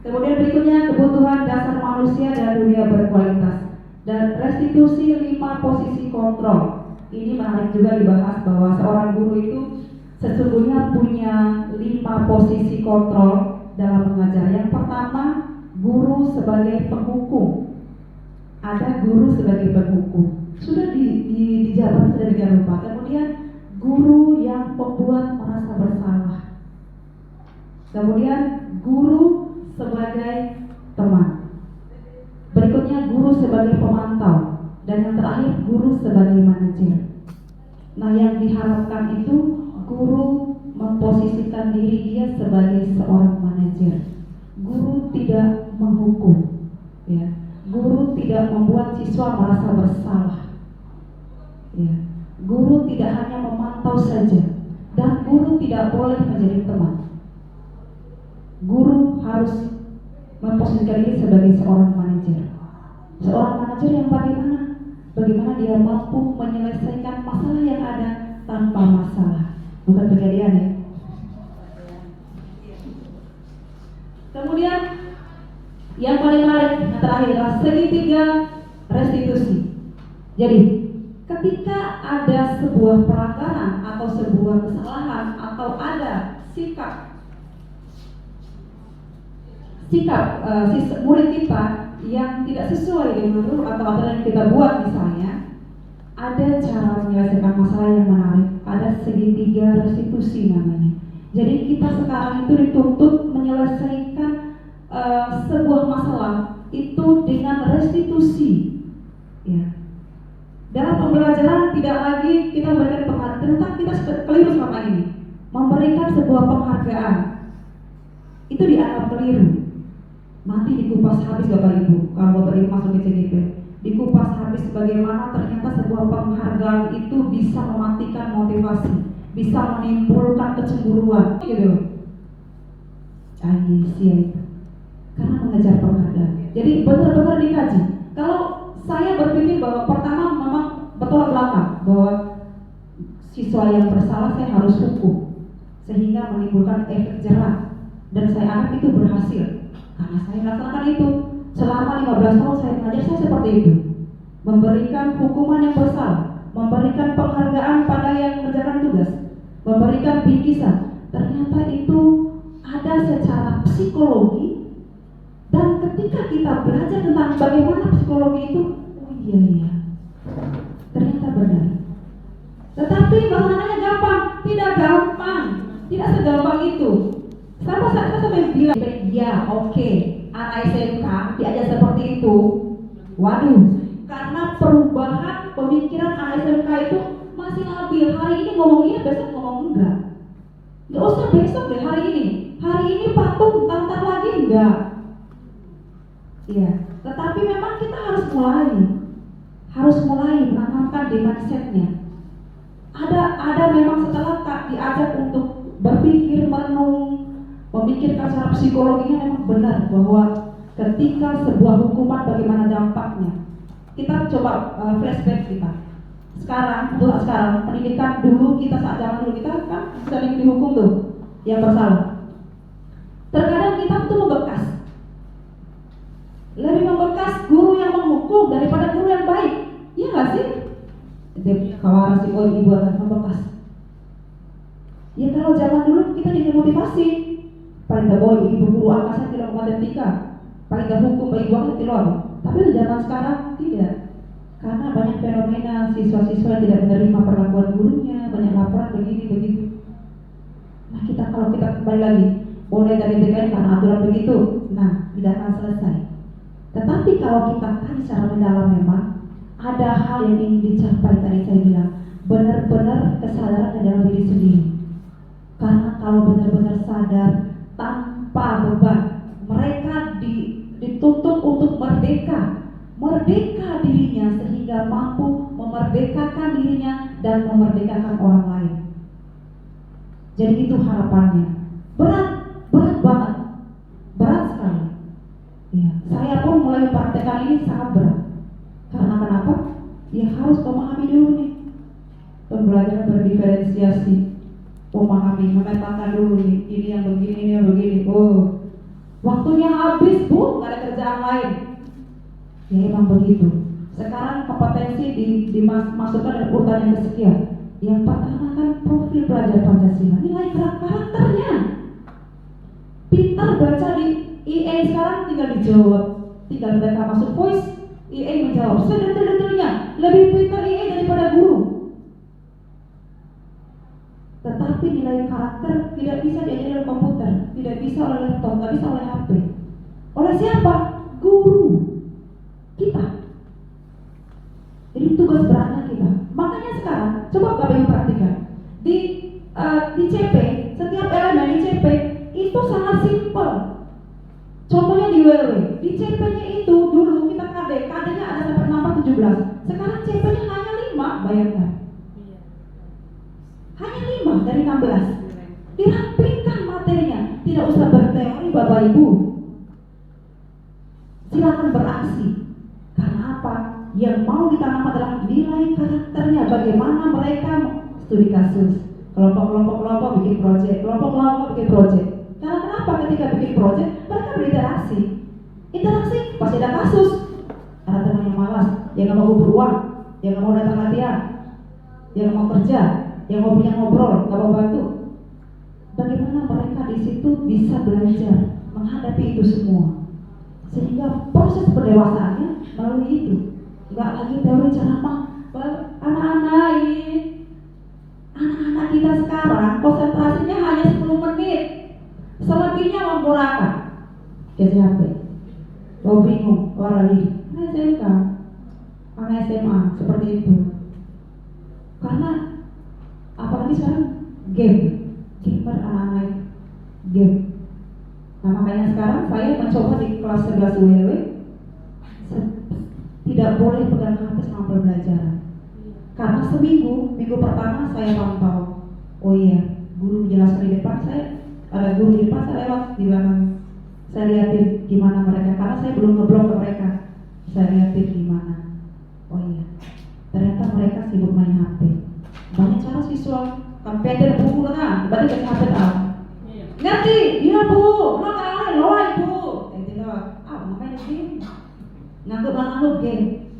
Kemudian berikutnya kebutuhan dasar manusia dan dunia berkualitas dan restitusi 5 posisi kontrol. Ini menarik juga dibahas bahwa seorang guru itu sesungguhnya punya 5 posisi kontrol dalam mengajar. Yang pertama, guru sebagai penghukum. Ada guru sebagai penghukum. Sudah dijabarkan sedemikian rupa. Kemudian guru yang membuat merasa bersalah. Kemudian guru sebagai teman. Berikutnya guru sebagai pemantau. Dan yang terakhir guru sebagai manajer. Nah yang diharapkan itu guru memposisikan diri dia sebagai seorang manajer. Guru tidak menghukum, ya. Guru tidak membuat siswa merasa bersalah, ya. Guru tidak hanya memantau saja, dan guru tidak boleh menjadi teman. Guru harus memposisikan diri sebagai seorang manajer. Seorang manajer yang bagaimana dia mampu menyelesaikan masalah yang ada tanpa masalah. Bukan kejadian ya. Kemudian yang paling menarik, yang terakhir adalah segitiga restitusi. Jadi ketika ada sebuah pelanggaran atau sebuah kesalahan atau ada sikap murid kita yang tidak sesuai dengan rule atau aturan yang kita buat misalnya, ada cara menyelesaikan masalah yang menarik. Ada segitiga restitusi namanya. Jadi kita sekarang itu dituntut menyelesaikan sebuah masalah itu dengan restitusi. Ya. Dalam pembelajaran tidak lagi kita memberikan penghargaan, tentang kita keliru selama ini. Memberikan sebuah penghargaan itu dianggap keliru. Nanti dikupas habis Bapak Ibu, kalau Bapak Ibu masuk ke CGP, dikupas habis bagaimana ternyata sebuah penghargaan itu bisa mematikan motivasi, bisa menimbulkan kecemburuan, gitu. Itu karena mengejar penghargaan. Jadi benar-benar dikaji. Kalau saya berpikir bahwa pertama memang bertolak belakang bahwa siswa yang bersalah saya harus hukum sehingga menimbulkan efek jerah, dan saya anggap itu berhasil. Karena saya melaksanakan itu selama 15 tahun saya mengajar, saya seperti itu, memberikan hukuman yang bersalah, memberikan penghargaan pada yang mengerjakan tugas, memberikan bingkisan. Ternyata itu ada secara psikologi, dan ketika kita belajar tentang bagaimana psikologi itu, oh iya, ternyata benar. Tetapi bahannya gampang, tidak gampang, tidak segampang itu. Sama saya sampai bilang, ya oke, anak SMK diajar seperti itu. Waduh, karena perubahan pemikiran anak SMK itu masih labil. Hari ini ngomong iya, besok ngomong enggak. Nggak usah besok deh, hari ini. Hari ini patung, ntar lagi enggak. Iya, tetapi memang kita harus mulai menanamkan di mindsetnya. Ada memang memikirkan secara psikologinya memang benar bahwa ketika sebuah hukuman bagaimana dampaknya. Kita coba flashback kita. Sekarang pendidikan dulu kita saat zaman dulu kita kan sering dihukum tuh yang bersalah. Terkadang kita tuh membekas. Lebih membekas guru yang menghukum daripada guru yang baik. Iya nggak sih? Dia kawan si ibu akan membekas. Ya kalau zaman dulu kita dimotivasi. Paling tak boleh ibu guru angkasa tidak matematika. Paling tak hukum bagi buang tidak. Tapi zaman sekarang tidak. Karena banyak fenomena siswa-siswa yang tidak menerima perlakuan gurunya, banyak laporan begini begitu. Nah kalau kita kembali lagi, boleh dari TKN karena aturan begitu, nah tidak akan selesai. Tetapi kalau kita kan secara mendalam memang ada hal yang ingin dicapai tadi saya bilang, benar-benar kesadaran dalam diri sendiri. Karena kalau benar-benar sadar tanpa beban, mereka dituntut untuk merdeka dirinya sehingga mampu memerdekakan dirinya dan memerdekakan orang lain. Jadi itu harapannya. Berat banget, berat sekali. Ya, saya pun mulai mempraktekkan ini sangat berat. Karena kenapa? Ya harus memahami dulu nih. Pembelajaran berdiferensiasi, memetakan dulu nih. Ini yang begini. Oh, waktunya habis bu, nggak ada kerjaan lain. Ya emang begitu. Sekarang kompetensi dimasukkan dalam urutan yang kesekian. Yang pertama kan profil pelajar Pancasila, nilai karakternya. Pintar baca di EA sekarang tinggal dijawab, tinggal mereka masuk voice, EA menjawab sedetail-detailnya. Lebih pintar EA daripada guru. Tetapi nilai karakter tidak bisa diajarkan oleh komputer, tidak bisa oleh laptop, tidak bisa oleh HP. Oleh siapa? Guru. Kita. Jadi tugas beratnya kita. Makanya sekarang coba kalian perhatikan di CP, setiap elemen di CP itu sangat simpel. Contohnya di WW, di CP-nya itu dulu kita KD-nya ada sampai 17. Sekarang CP-nya hanya 5, bayangkan. Hanya 5 dari 16. Dirampingkan materinya, tidak usah berteori Bapak Ibu. Silakan beraksi. Karena apa? Yang mau ditanam adalah nilai karakternya. Bagaimana mereka studi kasus, kelompok bikin proyek, Karena kenapa ketika bikin proyek mereka berinteraksi. Interaksi pasti ada kasus. Ada teman yang malas, yang nggak mau beruang, yang nggak mau datang latihan, yang mau kerja, yang mau punya ngobrol, nggak mau bantu. Bagaimana mereka di situ bisa belajar menghadapi itu semua? Sehingga proses pendewasaannya melalui itu. Enggak lagi teori ceramah. Anak-anak kita sekarang konsentrasinya hanya 10 menit. Selebihnya memporakan. Kayak HP. Oh bingung, lagi. SMK, anak SMA seperti itu. Karena apalagi sekarang gamer anak-anak game. Nah makanya sekarang saya mencoba di kelas 11 WW tidak boleh pegang HP selama pembelajaran. Karena minggu pertama saya pantau. Oh iya, guru menjelaskan di depan, ada guru di depan, saya lewat di belakang. Saya lihatin gimana mereka, karena saya belum ngeblok ke mereka. Saya lihatin gimana. Oh iya, ternyata mereka sibuk main HP. Banyak cara siswa kampeter buku lah, berarti kasih HP tahu. Ngerti? Iya bu, lo kalian lo ibu. Tidak, ngapain sih? Ngangguk game.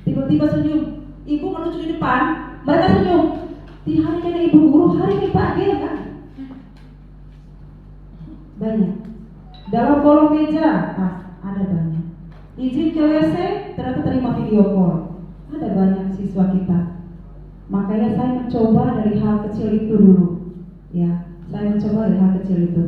Tiba-tiba senyum. Ibu menuju di depan, mereka senyum. Di hari nenek ibu guru, hari ini Pak game kan? Banyak. Dalam kolom meja, ada banyak. Izin ke WC, ternyata terima video call. Ada banyak siswa kita. Makanya saya mencoba dari hal kecil itu dulu. Ya, saya mencoba dari hal kecil itu.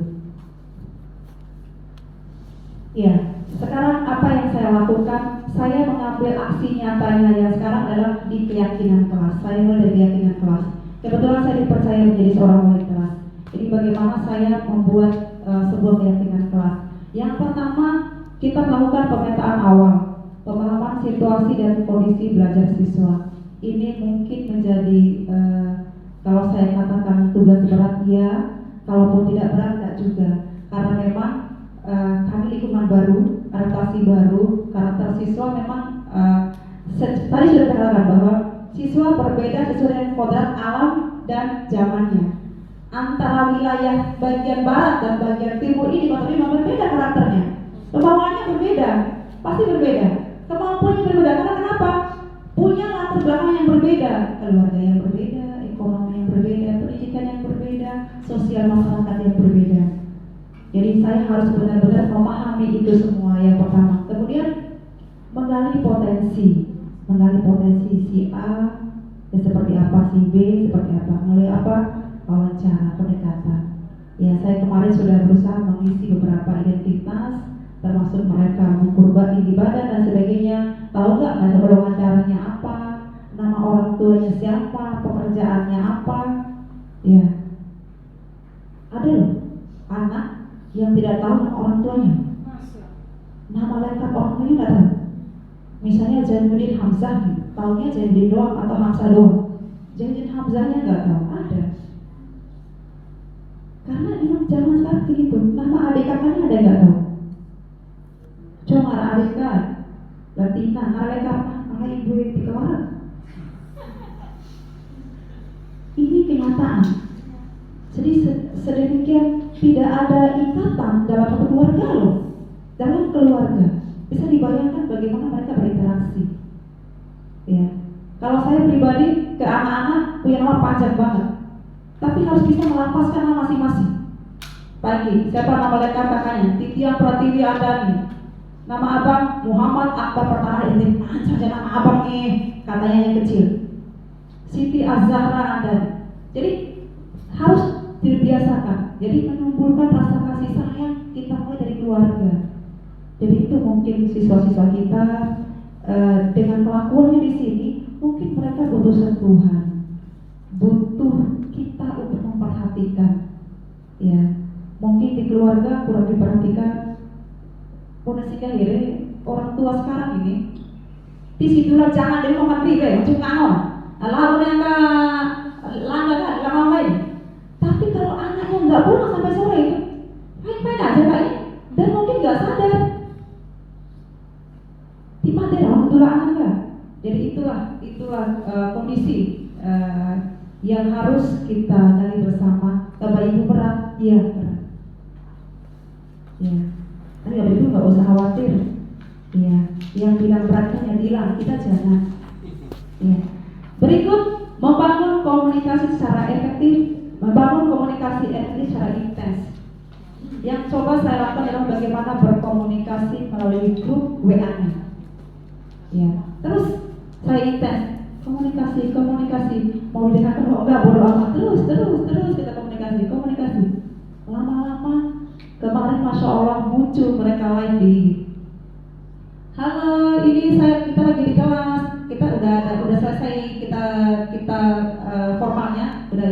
Ya, sekarang apa yang saya lakukan? Saya mengambil aksi nyatanya yang sekarang adalah di keyakinan kelas. Saya mulai dari keyakinan kelas. Kebetulan saya dipercaya menjadi seorang wali kelas. Jadi bagaimana saya membuat sebuah keyakinan kelas? Yang pertama, kita melakukan pemetaan awal, pemahaman situasi dan kondisi belajar siswa. Ini mungkin menjadi kalau saya katakan tugas berat ya, kalaupun tidak berat enggak juga. karena memang kami lingkungan baru, adaptasi baru, karakter siswa memang tadi sudah dikatakan bahwa siswa berbeda sesuai dengan kodrat alam dan zamannya. Antara wilayah bagian barat dan bagian timur ini memang berbeda karakternya. Kemauannya berbeda, pasti berbeda. Kemampuannya berbeda karena kenapa? Punya latar belakang yang berbeda, keluarga yang berbeda, ekonomi yang berbeda, pendidikan yang berbeda, sosial masyarakat yang berbeda. Jadi saya harus benar-benar memahami itu semua yang pertama. Kemudian menggali potensi si A seperti apa, si B seperti apa, melalui apa? Wawancara, pendekatan. Ya, saya kemarin sudah berusaha mengisi beberapa identitas, termasuk mereka mengkurban ibadah dan sebagainya. Tahu nggak metode wawancaranya apa? Nama orang tuanya siapa? Pekerjaannya apa? Ya, ada loh anak yang tidak tahu nama orang tuanya. Nama lengkap orang tuanya nggak tahu. Misalnya Zainuddin Hamzah, taunya Zainuddin doang atau Hamzah doang. Zainuddin Hamzahnya nggak tahu. Ada. Karena memang zaman sekarang begitu. Nama adik kakaknya ada nggak tahu. Cuma adik kak, Latina, adik kakak, anak ibu yang dikeluaran. Ini kenyataan. Jadi sedemikian tidak ada ikatan dalam satu keluarga loh. Dalam keluarga bisa dibayangkan bagaimana mereka berinteraksi. Ya, kalau saya pribadi ke anak-anak punya nama panjang banget. Tapi harus bisa melafazkan nama masing-masing. Pagi, siapa nama lengkap kakaknya? Titia Pratiwi Andani. Nama abang Muhammad Akbar Pertara ini. Saja nama abang nih, katanya yang kecil. Siti Azhara Andani. Jadi harus dibiasakan. Jadi menumbuhkan rasa kasih sayang kita mulai dari keluarga. Jadi itu mungkin siswa-siswa kita dengan kelakuannya di sini, mungkin mereka butuh sentuhan, butuh kita untuk memperhatikan. Ya, mungkin di keluarga kurang diperhatikan. Kondisi kahire orang tua sekarang ini, di situlah jangan dari rumah pribe, cuma lalu yang langgakan, lain. Tapi kalau anaknya nggak pulang sampai sore itu, main-main aja kayaknya, dan mungkin nggak sadar. Di mana orang tua anaknya. Jadi itulah kondisi yang harus kita gali bersama. Bapak Ibu berat, iya berat. Ya, tapi Bapak Ibu nggak usah khawatir. Ya, yang bilang beratnya bilang, kita jangan. Ya. Berikut membangun komunikasi secara efektif, membangun komunikasi efektif secara intens. Yang coba saya lakukan adalah bagaimana berkomunikasi melalui grup WA-nya. Ya, terus saya intens komunikasi mau didengarkan enggak bodo amat, terus kita komunikasi. Lama-lama kemarin Masya Allah muncul mereka live di halo, ini kita lagi di kelas, kita udah selesai kita formalnya udah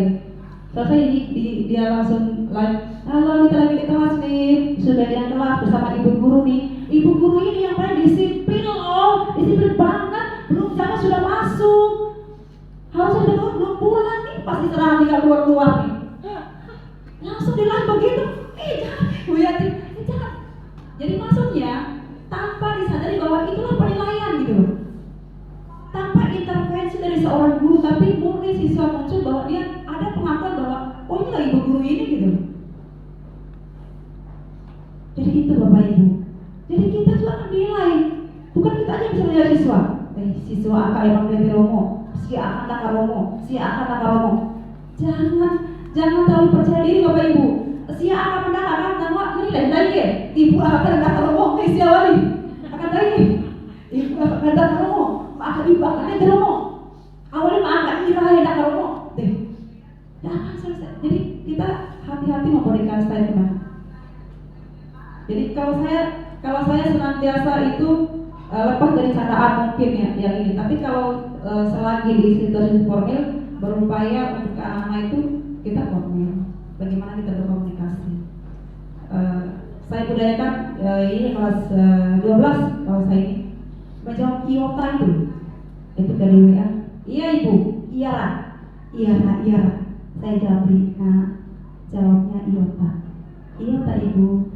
selesai ini dia langsung live. Halo, kita lagi di kelas nih, sudah di kelas bersama ibu guru nih. Ibu guru ini yang paling disiplin loh, disiplin banget. Belum zaman sudah masuk, harusnya belum pulang nih, pasti serah tinggal keluar nih. Langsung dilakukan begitu, jangan. Jadi maksudnya tanpa disadari bahwa itulah penilaian gitu loh. Tanpa intervensi dari seorang guru, tapi murni siswa muncul bahwa dia ada pengakuan bahwa oh ini lah ibu guru ini gitu. Jadi itu Bapak Ibu. Jadi kita juga akan dinilai. Bukan kita aja bisa menilai siswa. Siswa akan emang dari Romo, si akan nakar Romo. Jangan terlalu percaya diri Bapak Ibu. Si akan menakar dan wah menilai lagi. Ibu akan nakar Romo, si awali akan lagi. Ibu akan nakar Romo, akan ibu akan nakar Romo. Awalnya akan irahe nakar Romo. Jangan selesai. Jadi kita hati-hati memberikan statement. Jadi kalau saya senantiasa itu lepas dari candaan mungkin ya yang ini. Tapi kalau selagi di situasi formal berupaya untuk ke anak-anak itu kita formal. Bagaimana kita berkomunikasi? Saya budayakan ini kelas 12 kalau saya ini menjawab iota itu dari WA. Iya ibu, iya. Saya jawab, nah jawabnya iota ibu. Ibu.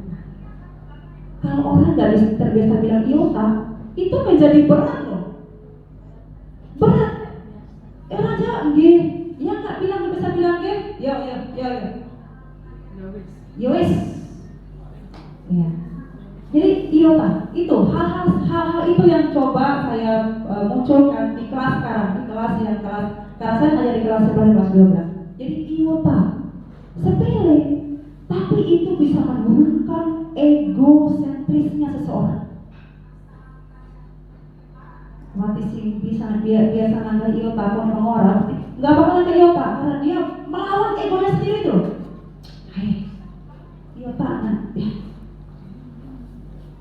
Kalau orang nggak bisa terbiasa bilang iota, itu menjadi berat loh. Berat. Raja nggih, ya nggak bilang nggak bisa bilang nggih, ya. Ya wis. Ya. Jadi iota itu hal-hal itu yang coba saya munculkan di kelas sekarang, di kelas karena saya hanya di kelas 11 kelas 12. Jadi iota sepele, tapi itu bisa menurunkan egosentrisnya seseorang. Mati sih bisa biasa nangga iota pun orang nggak bakal ke iota karena dia melawan egonya sendiri tuh. Hai, iota nanti.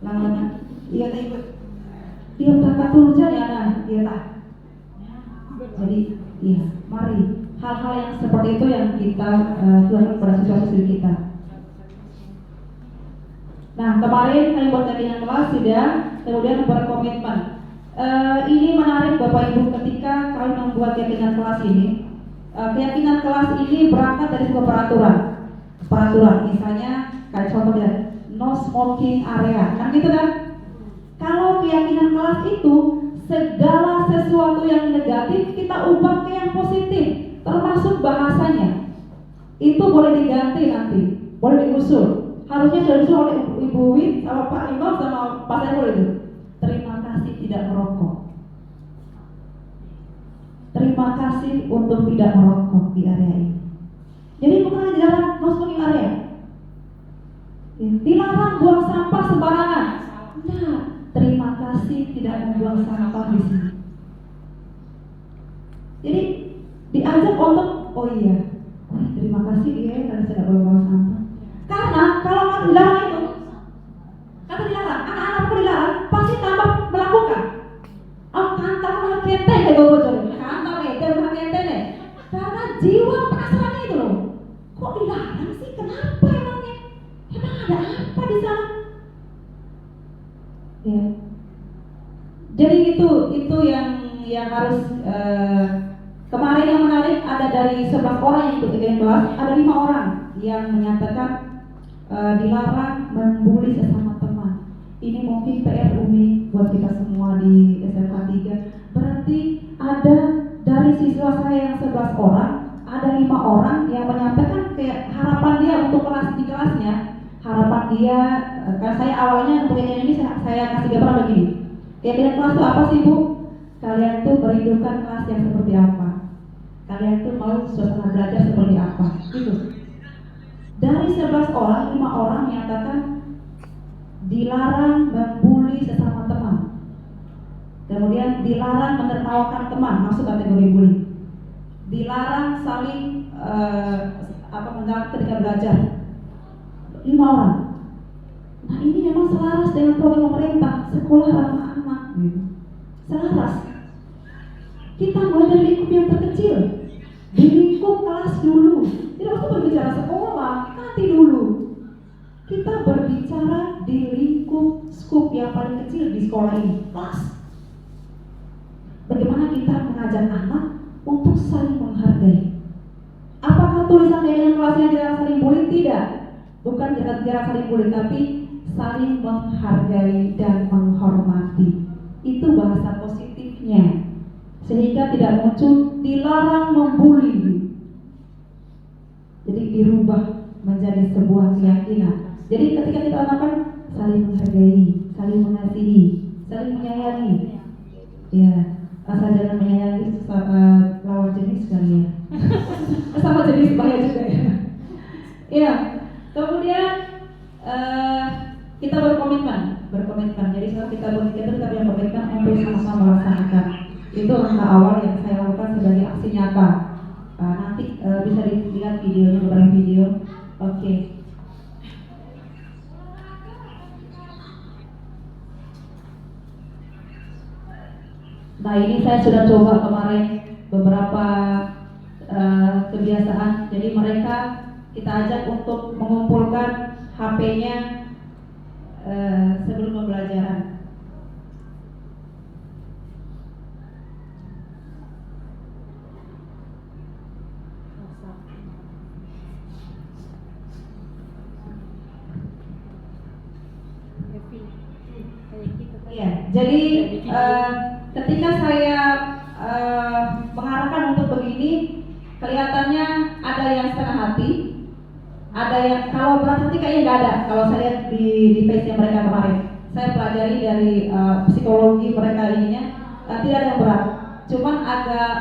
Lawan iota ikut. Iota katurja ya nah, iota. Jadi, iya, mari hal-hal yang seperti itu yang kita tuangkan pada situasi kita. Nah, kemarin kami buat keyakinan kelas sudah, kemudian berkomitmen. Ini menarik Bapak Ibu ketika kami membuat keyakinan kelas ini. Keyakinan kelas ini berangkat dari sebuah peraturan. Misalnya kayak contoh ya, no smoking area, kan gitu kan? Kalau keyakinan kelas itu segala sesuatu yang negatif kita ubah ke yang positif, termasuk bahasanya. Itu boleh diganti nanti, boleh diusul. Harusnya sudah diusul oleh Ibu Win sama Pak Imam sama Pak Saiful itu. Terima kasih tidak merokok. Terima kasih untuk tidak merokok di area ini. Jadi bukan dilarang no smoking area. Dilarang buang sampah sembarangan. Nah, terima kasih tidak membuang sampah di sini. Jadi diajak untuk terima kasih ya karena saya tidak buang sampah. Karena kalau nggak dilarang itu, kata dilarang, anak-anak pun dilarang, pasti tambah melakukan. Kantor kente deh gue bocorin, kantor kente nih. Karena jiwa penasaran itu loh, kok dilarang sih? Kenapa emangnya? Emang ada apa di sana? Ya. Jadi itu yang harus kemarin yang menarik ada dari 11 orang yang ikut kelas, ada 5 orang yang menyatakan dilarang membuli sesama teman. Ini mungkin PR Umi buat kita semua di SMK 3. Berarti ada dari siswa saya yang 11 orang, ada 5 orang yang menyampaikan kayak harapan dia untuk kelas di kelasnya. Harapan dia, karena saya awalnya untuk ini saya kasih gambaran begini. Keyakinan kelas itu apa sih Bu? Kalian itu merindukan kelas yang seperti apa? Kalian itu mau suasana belajar seperti apa? Gitu. Dari 11 orang, 5 orang menyatakan dilarang membuli sesama teman. Kemudian dilarang menertawakan teman, masuk kategori bully. Dilarang saling mengganggu ketika belajar. 5 orang. Nah ini memang selaras dengan program pemerintah sekolah ramah anak. Selaras. Kita mulai dari lingkup yang terkecil, di lingkup kelas dulu. Tidak usah berbicara sekolah, nanti dulu. Kita berbicara di lingkup skup yang paling kecil di sekolah ini, kelas. Bagaimana kita mengajak anak untuk saling menghargai? Apakah tulisan keyakinan kelasnya tidak saling bully? Tidak. Bukan tidak saling bully, tapi saling menghargai dan menghormati. Itu bahasa positifnya. Sehingga tidak muncul dilarang membuli. Jadi dirubah menjadi sebuah keyakinan. Jadi ketika kita katakan saling menghargai, saling mengasihi, saling menyayangi. Ya, asal jangan menyayangi lawan jenis kali ya. Sama jenis bahaya juga ya. Ya, kemudian kita berkomitmen. Jadi setelah kita berpikir kita yang berkomitmen untuk sama-sama melaksanakan. Itu langkah awal yang saya lakukan sebagai aksi nyata. Nanti bisa dilihat videonya, beberapa video. Oke. Nah ini saya sudah coba kemarin beberapa kebiasaan. Jadi mereka kita ajak untuk mengumpulkan HP-nya sebelum pembelajaran. Iya, jadi ketika saya mengarahkan untuk begini, kelihatannya ada yang setengah hati, ada yang kalau berat hati kayaknya nggak ada. Kalau saya lihat di page-nya mereka kemarin, saya pelajari dari psikologi mereka ininya, tidak ada yang berat, cuman agak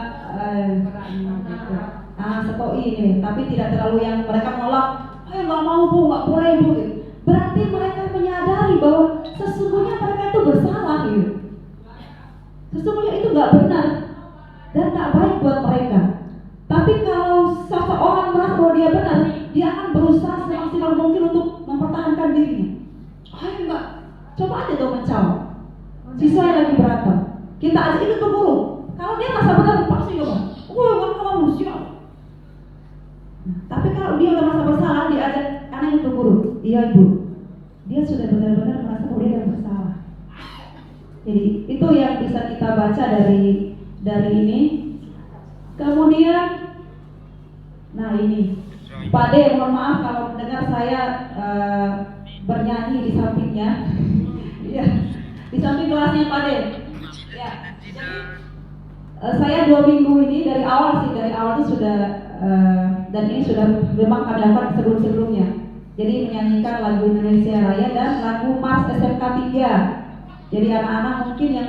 setoi ini, tapi tidak terlalu yang mereka menolak, nggak mau bu, nggak boleh bu. Berarti mereka menyadari bahwa sesungguhnya mereka itu bersalah gitu. Sesungguhnya itu nggak benar dan tak baik buat mereka. Tapi kalau seseorang merasa bahwa dia benar, dia akan berusaha semaksimal mungkin untuk mempertahankan dirinya. Enggak, coba aja tuh mencaw. Siswa yang lagi berantem, kita aja ikut ke guru. Kalau dia merasa benar, pasti ngomong, kamu manusia. Tapi kalau dia udah merasa bersalah, dia ajak anak itu guru. Iya ibu, dia sudah benar-benar merasa bahwa dia bersalah. Jadi itu yang bisa kita baca dari ini. Kemudian, nah ini, Pak De, mohon maaf kalau mendengar saya bernyanyi di sampingnya. Ya, di samping kelasnya Pak De. Ya, saya 2 minggu ini dari awal itu sudah dan ini sudah memang kami lakukan sebelumnya. Jadi menyanyikan lagu Indonesia Raya dan lagu Mars SMK 3. Jadi anak-anak mungkin yang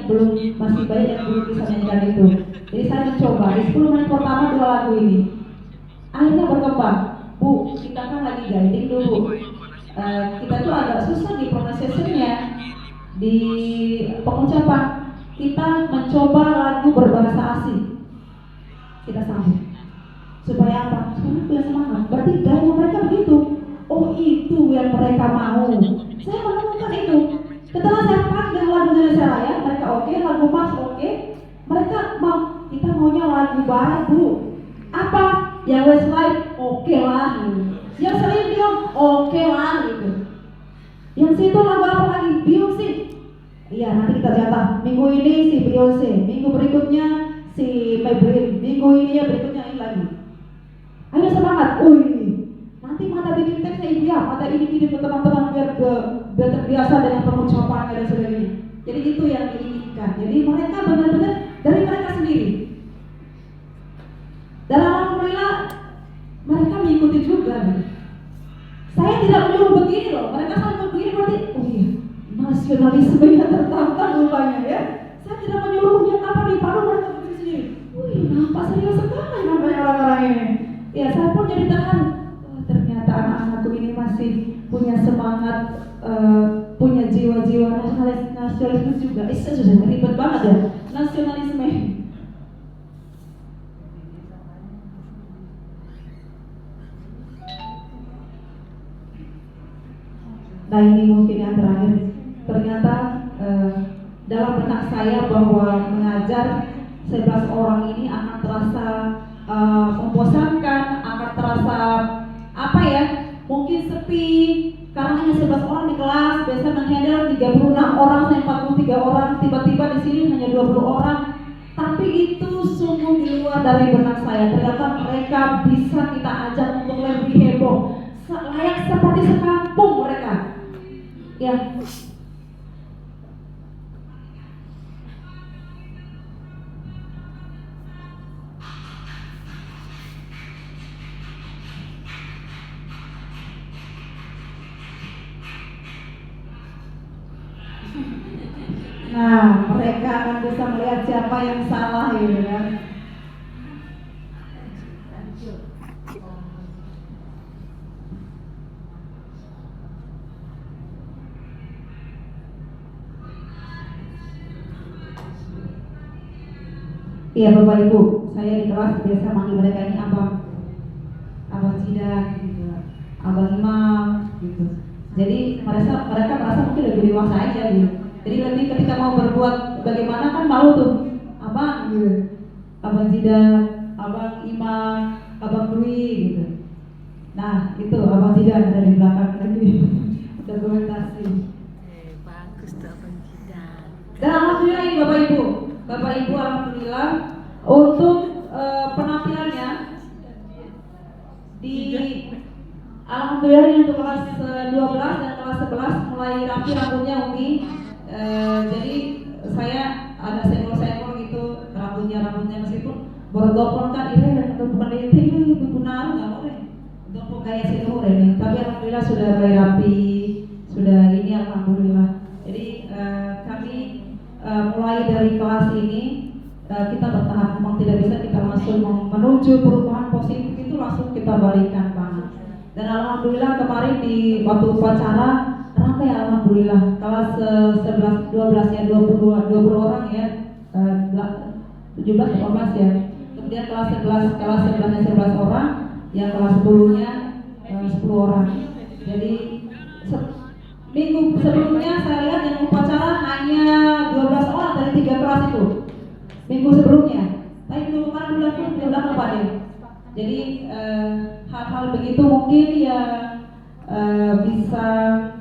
masih banyak yang belum bisa menyanyikan itu. Jadi saya mencoba di 10 menit pertama 2 lagu ini. Akhirnya berkembang. Bu, kita kan lagi guiding dulu. Kita tuh agak susah di pronunciation-nya, di pengucapan. Kita mencoba lagu berbahasa asing. Kita sambung. Supaya apa? Supaya punya semangat. Berarti gaya mereka begitu. Oh itu yang mereka mau. Saya menemukan itu. Setelah saya panggil lagu Indonesia Raya, mereka oke, lagu Mas oke. Mereka mau, kita maunya lagu barat bu. Apa? Yang Westlife oke lah. Yang Celine Dion oke lah gitu. Yang situ lagu apa lagi? Beyonce. Iya nanti kita jatah. Minggu ini si Beyonce, minggu berikutnya si Maybelline, minggu ini ya berikutnya ini lagi. Ayo semangat. Nanti mata bikin teksnya ibu ya, mata ini kirim ke teman-teman biar terbiasa dengan pengucapannya dan sebagainya. Jadi itu yang diinginkan. Jadi mereka benar-benar dari mereka sendiri. Dalam alhamdulillah mereka mengikuti juga. Saya tidak menyuruh begini loh. Mereka selalu begini berarti, nasionalisme yang tertantang rupanya ya. Saya tidak menyuruhnya apa di Palu mereka begini sendiri. Nampak serius sekali namanya orang-orang ini. Ya saya pun jadi terharu. Ternyata anak-anakku ini masih punya semangat, punya jiwa-jiwa nasionalisme juga. Saya sudah ribet banget ya nasionalisme. Nah ini mungkin yang terakhir. Ternyata dalam benak saya bahwa mengajar 11 orang ini akan terasa membosankan, akan terasa mungkin sepi karena hanya 11 orang di kelas. Biasa menghandle 36 orang sampai 43 orang, tiba-tiba di sini hanya 20 orang. Tapi itu sungguh di luar dari benak saya. Ternyata mereka bisa kita ajak untuk lebih heboh, layak seperti sekampung mereka. Ya. Nah, mereka akan bisa melihat siapa yang salah gitu kan. Iya Bapak Ibu, saya di kelas biasa manggil mereka ini abang Jidan gitu, abang Imam gitu. Jadi mereka merasa mungkin lebih dewasa aja gitu. Jadi lebih ketika mau berbuat bagaimana kan malu tuh, abang gitu, abang Jidan, abang Imam, abang Dwi gitu. Nah itu abang Jidan ada di belakang lagi dokumentasi. Bagus tuh abang Jidan. Dan alhamdulillah ini Bapak Ibu alhamdulillah untuk penampilannya di Alhamdulillah ini untuk kelas 12 dan kelas 11 mulai rapi rambutnya Umi. Jadi saya ada senggol-senggol gitu rambutnya meskipun borok-borok kan ini dan bukan itu benar nggak boleh untuk kayak senggol ini. Tapi alhamdulillah sudah mulai rapi, sudah ini alhamdulillah. Jadi kami mulai dari kelas ini kita bertahap, memang tidak bisa kita langsung menuju perubahan positif itu langsung kita balikan banget. Dan alhamdulillah kemarin di waktu upacara ramai alhamdulillah kelas 11, 12 ya 20 orang ya 17 18 ya. Kemudian kelas 11 nya 11 orang, yang kelas 10-nya 10 orang. Jadi minggu sebelumnya saya lihat yang upacara hanya 12 orang dari 3 kelas itu. Minggu sebelumnya. Tapi minggu kemarin udah lupa deh. Jadi hal-hal begitu mungkin ya bisa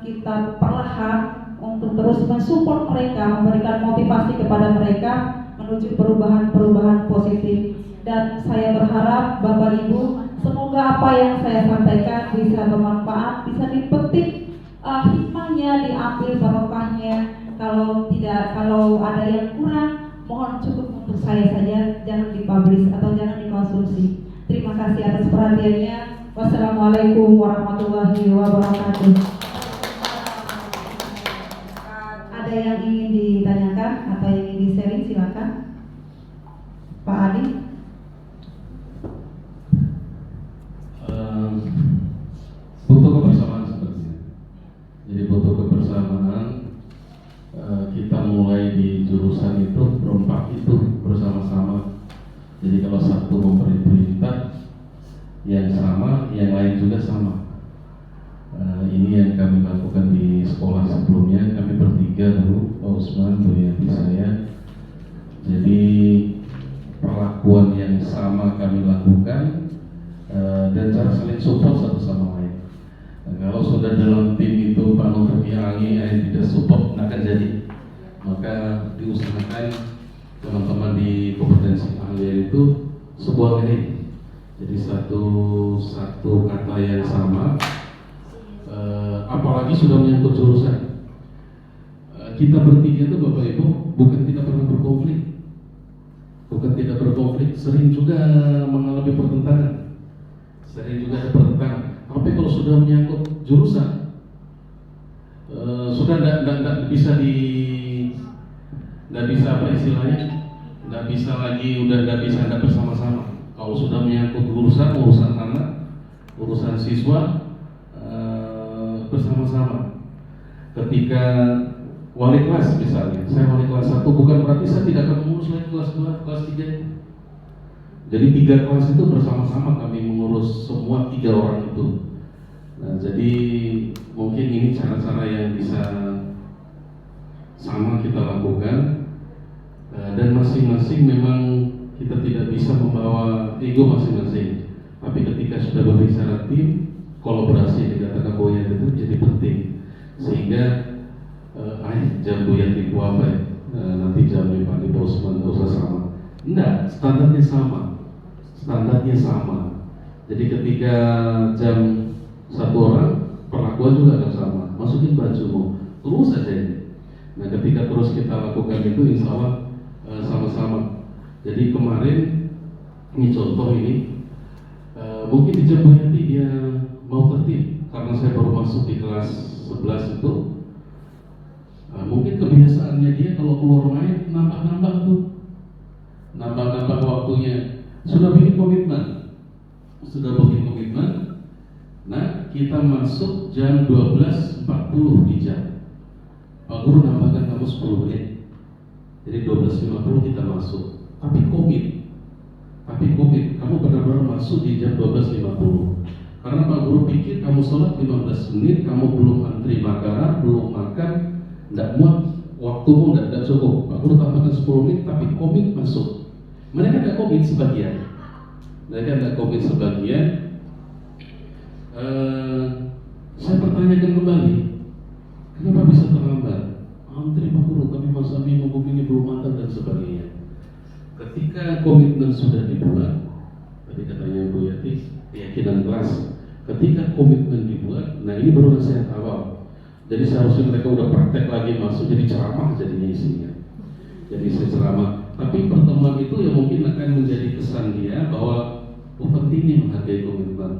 kita perlahan untuk terus mensupport mereka, memberikan motivasi kepada mereka menuju perubahan positif. Dan saya berharap Bapak Ibu semoga apa yang saya sampaikan bisa bermanfaat, bisa dipetik hikmahnya, diambil barokahnya. Kalau ada yang kurang mohon cukup untuk saya saja, jangan dipublish atau jangan dikonsumsi. Terima kasih atas perhatiannya. Wassalamualaikum warahmatullahi wabarakatuh. Ada yang ingin ditanyakan atau yang ingin di-sharing silakan. Pak Adi. Butuh kebersamaan sebenarnya. Jadi butuh kebersamaan. Kita mulai di jurusan itu berempat itu bersama-sama. Jadi kalau satu memberi perintah yang sama, yang lain juga sama. Ini yang kami lakukan di sekolah sebelumnya. Kami bertiga dulu, Pak Usman, Bu Yati, saya. Jadi perlakuan yang sama kami lakukan dan cara saling support satu sama lain. Kalau sudah dalam tim itu Pak Novi Angi tidak support, akan jadi. Maka diusahakan teman-teman di kompetensi ahli itu sebuah link. Jadi satu kata yang sama, apalagi sudah menyangkut jurusan. Kita bertiga itu Bapak Ibu bukan tidak pernah berkonflik, sering juga mengalami pertentangan, sering juga ada pertentangan. Tapi kalau sudah menyangkut jurusan, sudah tidak bisa nggak bisa lagi, udah nggak bisa ada bersama-sama. Kalau sudah menyangkut urusan anak, urusan siswa, bersama-sama. Ketika wali kelas misalnya, saya wali kelas 1, bukan berarti saya tidak akan mengurus lagi kelas 2, kelas 3. Jadi 3 kelas itu bersama-sama kami mengurus semua 3 orang itu. Nah, jadi mungkin ini cara-cara yang bisa sama kita lakukan. Dan masing-masing memang kita tidak bisa membawa ego masing-masing. Tapi ketika sudah berbicara tim, kolaborasi dikatakan Bu Yati itu jadi penting. Sehingga jam Bu Yati apa ya? Nanti jamnya Pak Ibu Usman nggak usah sama. Enggak, standarnya sama. Jadi ketika jam 1 orang, perlakuan juga akan sama. Masukin bajumu, terus saja ini. Nah, ketika terus kita lakukan itu, insya Allah sama-sama. Jadi kemarin ini contoh ini, mungkin di jam Bu Yati dia mau tertib karena saya baru masuk di kelas 11 itu. Mungkin kebiasaannya dia kalau keluar main nambah waktunya. Sudah bikin komitmen. Nah, kita masuk jam 12.40 di jam. Pak Guru nambahkan kamu 10 menit. Jadi 12.50 kita masuk. Tapi komit. Kamu benar-benar masuk di jam 12.50. Karena Pak Guru pikir kamu sholat 15 menit, kamu belum antri makanan, belum makan, tidak muat, waktumu tidak cukup. Pak Guru tambahkan 10 menit, tapi komit masuk. Mereka tidak komit sebagian. Saya pertanyakan kembali, kenapa bisa terlambat? Antri Pak Guru, kami masa minggu begini belum matang dan sebagainya. Ketika komitmen sudah dibuat, tadi katanya Bu Yati, keyakinan kelas. Ketika komitmen dokumen dibuat. Nah ini baru nasihat awal. Jadi seharusnya mereka udah praktek lagi masuk jadi ceramah jadinya isinya. Jadi saya ceramah. Tapi pertemuan itu ya mungkin akan menjadi kesan dia bahwa pentingnya menghargai komitmen.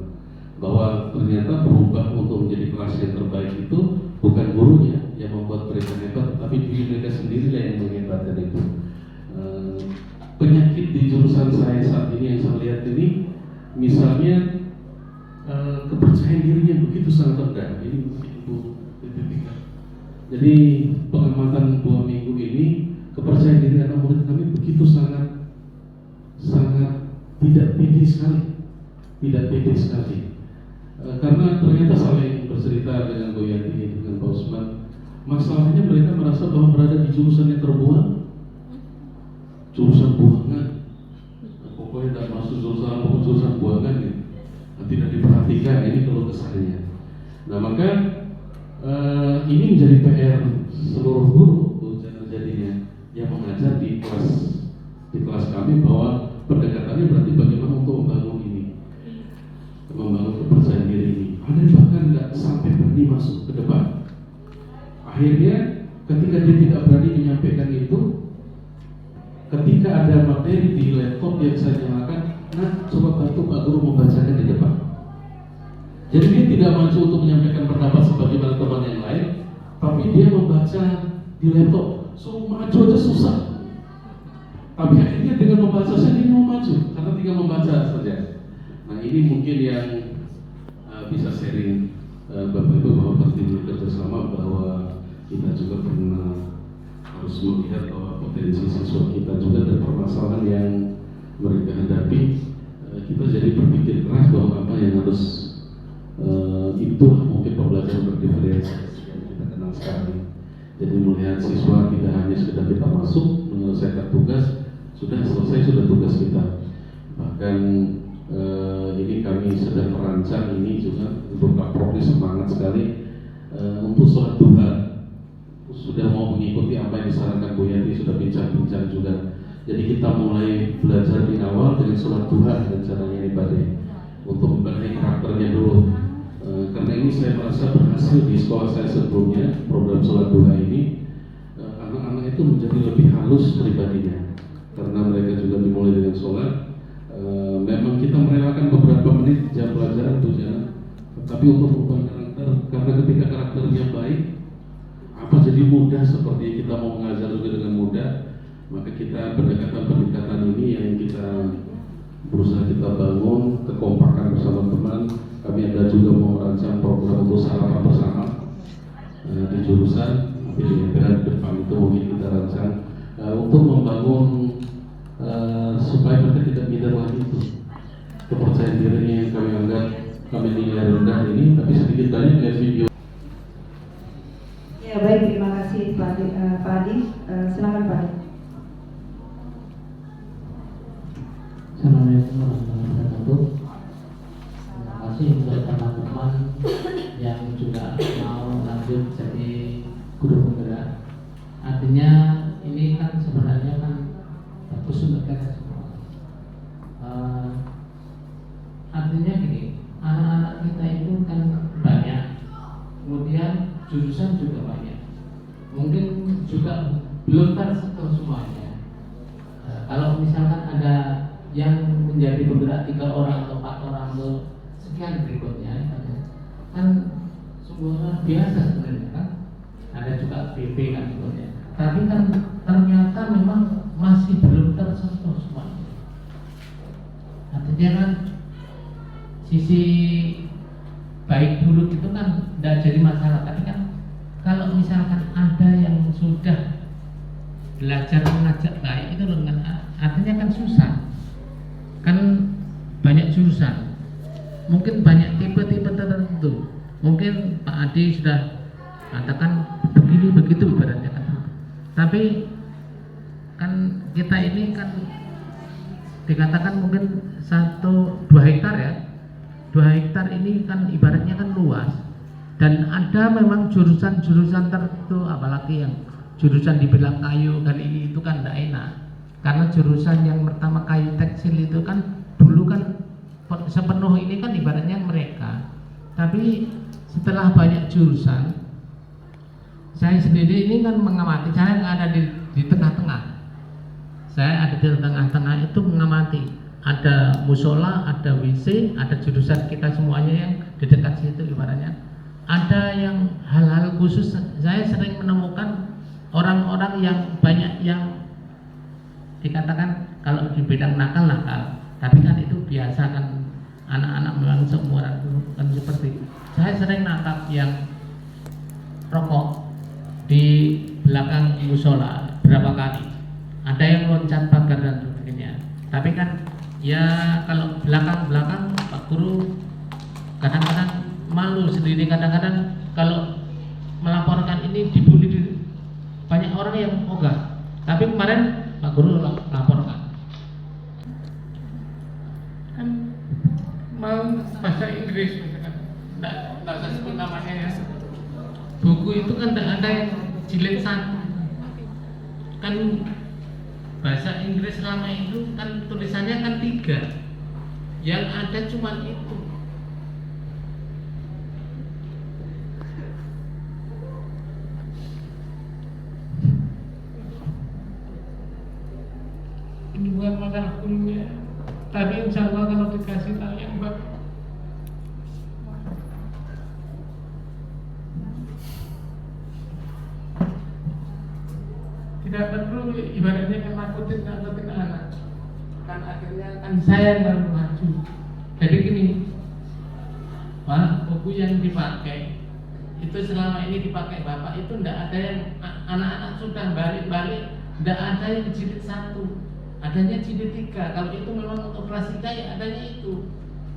Bahwa ternyata berubah untuk menjadi kelas yang terbaik itu bukan gurunya yang membuat mereka hebat, tapi diri mereka sendiri yang menghebatkan itu. Penyakit di jurusan saya saat ini yang saya lihat ini, misalnya kepercayaan dirinya begitu sangat rendah. Ini mungkin itu. Jadi pengamatan 2 minggu ini, kepercayaan diri anak murid kami begitu sangat tidak pede sekali. Karena ternyata saling bercerita dengan Bu Yati, dengan Pak Usman, masalahnya mereka merasa bahwa berada di jurusan yang terbuang, jurusan buangan. Pokoknya tidak masuk jurusan buangan gitu. Tidak diperhatikan, ini kalau kesannya. Nah maka ini menjadi PR seluruh guru jadinya yang mengajar di kelas kami bahwa pendekatannya berarti bagaimana untuk membangun kepercayaan diri ini. Ada yang bahkan nggak sampai berani masuk ke depan. Akhirnya ketika dia tidak berani menyampaikan itu, ketika ada materi di laptop yang saya nyalakan, nah coba bantu Pak Guru membacakan di depan. Jadi dia tidak maju untuk menyampaikan pendapat sebagaimana teman yang lain, tapi dia membaca di laptop. So maju aja susah. Tapi akhirnya dengan membaca saya dia mau maju karena tinggal membaca saja. Nah ini mungkin yang bisa sharing Bapak Ibu bahwa pentingnya kerjasama, bahwa kita juga pernah harus melihat bahwa potensi siswa kita juga ada permasalahan yang mereka hadapi. Kita jadi berpikir keras bahwa apa yang harus itu mungkin pembelajaran berdiferensiasi yang kita kenal sekarang. Jadi melihat siswa tidak hanya sekedar kita masuk menyelesaikan tugas, sudah selesai sudah tugas kita. Bahkan ini kami sedang merancang ini juga untuk Kak Prof semangat sekali untuk sholat duha. Sudah mau mengikuti apa yang disarankan Bu Yati, sudah bincang-bincang juga. Jadi kita mulai belajar di awal dengan sholat duha dan caranya ibadah untuk membenahi karakternya dulu. Karena ini saya merasa berhasil di sekolah saya sebelumnya, program sholat duha ini anak-anak itu menjadi lebih halus pribadinya karena mereka juga dimulai dengan sholat. Memang kita merelakan beberapa menit jam pelajaran itu jangan, tapi untuk perubahan karakter, karena ketika karakternya baik, apa jadi mudah seperti kita mau mengajar juga dengan mudah, maka kita pendekatan ini yang kita berusaha kita bangun kekompakan bersama teman. Kami ada juga mau merancang program untuk sarapan bersama di jurusan, di depan itu mungkin kita rancang untuk membangun supaya mereka tidak minder lagi itu kepercayaan dirinya yang kami anggap kami nilai rendah ini, tapi sedikit banyak lihat video. Ya baik, terima kasih Pak Adi. Silakan Pak Adi. Assalamualaikum warahmatullahi wabarakatuh. Terima kasih untuk teman-teman yang juga mau lanjut jadi guru penggerak. Artinya ini kan sebenarnya kan bagus untuk kita semua. Artinya gini, anak-anak kita itu kan banyak, kemudian jurusan juga banyak, mungkin juga belum tersentuh semuanya. Kalau misalkan ada yang menjadi penggerak 3 orang atau 4 orang atau sekian berikutnya, kan sungguh luar biasa sebenarnya kan. Ada juga BP kan berikutnya, tapi kan ternyata memang masih belum tersentuh semuanya. Artinya kan sisi baik buruk itu kan tidak jadi masalah, tapi kan kalau misalkan ada yang sudah belajar mengajak baik itu dengan artinya kan susah. Kan banyak jurusan, mungkin banyak tipe-tipe tertentu. Mungkin Pak Adi sudah katakan begini begitu ibaratnya kan. Tapi kan kita ini kan dikatakan mungkin 1-2 hektar ya. 2 hektar ini kan ibaratnya kan luas, dan ada memang jurusan-jurusan tertentu, apalagi yang jurusan dibilang kayu dan ini itu kan tidak enak, karena jurusan yang pertama kayu tekstil itu kan dulu kan sepenuh ini kan ibaratnya mereka, Tapi setelah banyak jurusan, saya sendiri ini kan mengamati, saya nggak ada di tengah-tengah. Saya ada di tengah-tengah itu mengamati. Ada musola, ada WC, ada jurusan kita semuanya yang di dekat situ ibaratnya. Ada yang hal-hal khusus, saya sering menemukan orang-orang yang banyak yang dikatakan kalau di bidang nakal, tapi kan itu biasa kan, anak-anak memang seumuran itu kan seperti itu. Saya sering nangkap yang rokok di belakang musola berapa kali, ada yang loncat pagar dan sebagainya. Tapi kan ya kalau belakang Pak Guru kadang-kadang malu sendiri, kadang-kadang kalau melaporkan ini dibully, banyak orang yang ogah. Tapi kemarin Pak Guru laporkan kan mau bahasa Inggris misalkan, nggak usah sebut namanya ya. Buku itu kan tidak ada yang jilid 1 kan, bahasa Inggris selama itu kan tulisannya kan 3, yang ada cuma itu. Ini bukan masalah kuliah, tapi insya Allah kalau dikasih tahu yang bagus. Tidak perlu ibaratnya kan nakutin anak, kan akhirnya kan saya yang maju. Jadi gini Pak, buku yang dipakai itu selama ini dipakai Bapak itu tidak ada yang anak-anak sudah balik-balik, tidak ada yang jilid 1, adanya jilid 3. Kalau itu memang untuk klasika ya adanya itu.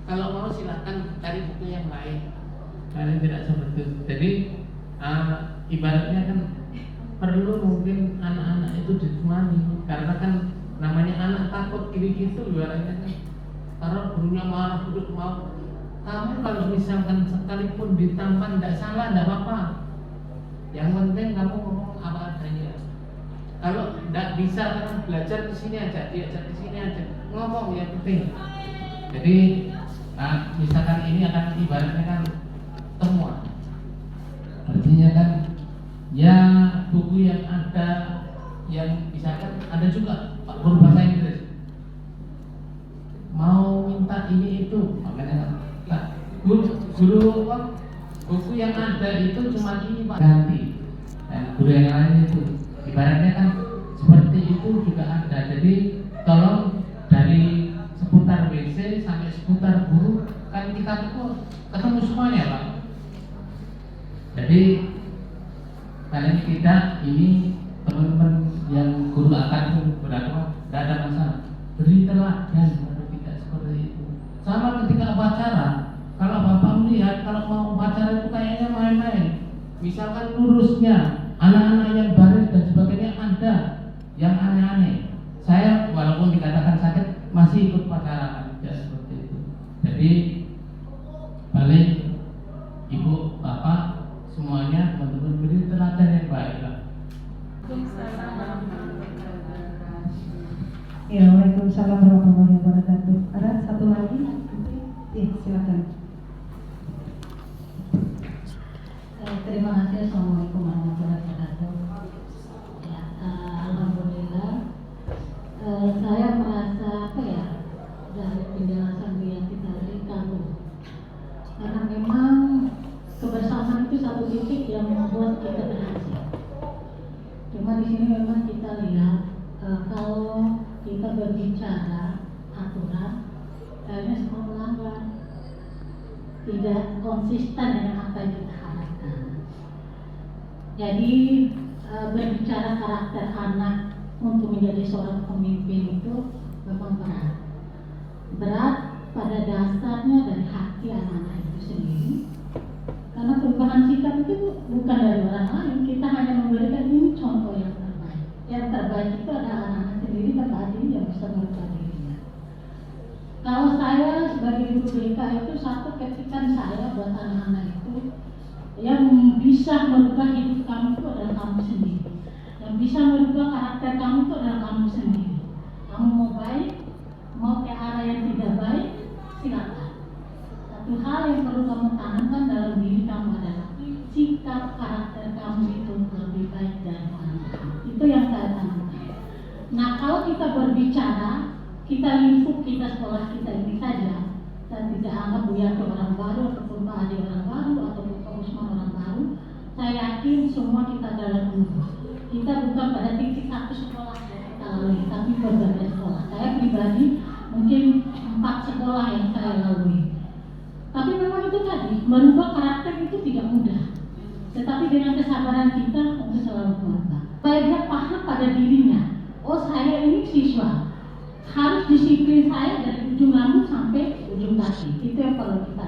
Kalau mau silakan cari buku yang lain. Kalian tidak seperti itu. Jadi ibaratnya kan perlu mungkin anak-anak itu ditemani, karena kan namanya anak takut gini gitu ibaratnya kan. Karena gurunya marah, duduk mau. Kamu kalau misalkan sekalipun ditampar tidak salah, tidak apa-apa. Yang penting kamu ngomong apa adanya. Kalau tidak bisa kan belajar di sini aja, diajar di sini aja, ngomong yang penting. Jadi misalkan ini akan ibaratnya kan temuan. Artinya kan ya buku yang ada, yang misalkan ada juga Pak Guru bahasa Inggris mau minta ini itu, makanya guru buku yang ada itu cuma ini Pak, ganti. Dan guru yang lain itu ibaratnya kan seperti itu juga ada. Jadi tolong dari seputar WC sampai seputar guru kan kita itu ketemu semuanya Pak. Jadi kalian tidak, ini teman-teman yang guru akan berapa tidak ada masalah, beri teladan kalau tidak seperti itu. Sama ketika upacara, kalau Bapak melihat kalau mau upacara itu kayaknya main-main, misalkan lurusnya anak-anak yang baris dan sebagainya ada yang aneh-aneh, saya walaupun dikatakan sakit masih ikut upacara, tidak seperti itu. Jadi balik Ibu Bapak semuanya teman-teman beri teladan yang baik lah. Ya, Waalaikumsalam warahmatullahi wabarakatuh. Ada satu lagi? Ya, silakan. Terima kasih. Assalamualaikum warahmatullahi wabarakatuh. Ya, alhamdulillah. Saya merasa dari penjelasan yang kita berikan, karena memang kebersamaan itu satu titik yang membuat kita berhasil. Cuma di sini memang kita lihat kalau kita berbicara aturan, kayaknya semua melanggar, tidak konsisten dengan apa yang kita harapkan. Jadi berbicara karakter anak untuk menjadi seorang pemimpin itu memang berat pada dasarnya dari hati anak-anak itu sendiri. Karena perubahan sikap itu bukan dari orang lain, kita hanya memberikan ini contoh yang terbaik. Yang terbaik itu adalah anak-anak sendiri dan hati yang bisa merubah dirinya. Kalau saya sebagai ibu BK itu satu ketikan saya buat anak-anak itu, yang bisa merubah hidup kamu itu adalah kamu sendiri. Yang bisa merubah karakter kamu itu adalah kamu sendiri. Kamu mau baik, mau ke arah yang tidak baik, silakan. Satu hal yang perlu kamu tanamkan karakter kamu itu lebih baik dari anak. Itu yang saya tanamkan. Nah, kalau kita berbicara, kita lingkup kita sekolah kita ini saja, saya tidak anggap Bu Yati orang baru ataupun Pak Adi orang baru ataupun Pak Usman orang baru. Saya yakin semua kita adalah guru. Kita bukan pada titik satu sekolah yang kita lalui, tapi berbagai sekolah. Saya pribadi mungkin 4 sekolah yang saya lalui. Tapi memang itu tadi, merubah karakter itu tidak mudah. Tetapi dengan kesabaran kita untuk selalu berubah. Supaya dia paham pada dirinya, oh saya ini siswa, harus disiplin saya dari ujung rambut sampai ujung kaki. Itu yang perlu kita.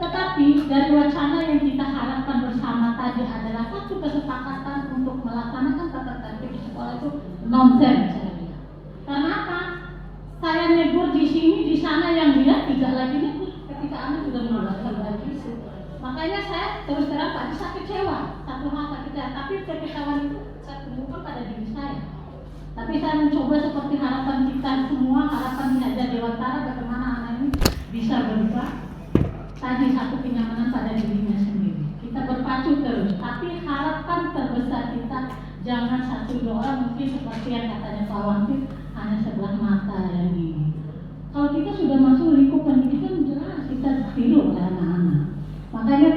Tetapi dari wacana yang kita harapkan bersama tadi adalah satu kesepakatan untuk melaksanakan tata tertib di sekolah itu nonsens saya lihat. Karena apa? Saya negur di sini, di sana yang dia tidak lagi negur ketika anak sudah mengeluarkan baju. Makanya saya terus terang tadi saya kecewa. Satu hal saya kecewa, tapi kekecewaan itu saya temukan pada diri saya. Tapi saya mencoba seperti harapan kita semua, harapan Haja Dewantara, bagaimana anak ini bisa berubah. Tadi satu kenyamanan pada dirinya sendiri. Kita berpacu terus, tapi harapan terbesar kita jangan 1-2 orang mungkin seperti yang katanya Pak Wangkit hanya sebelah mata yang ini. Kalau kita sudah masuk lingkup pendidikan jelas kita tiru oleh anak-anak. Makanya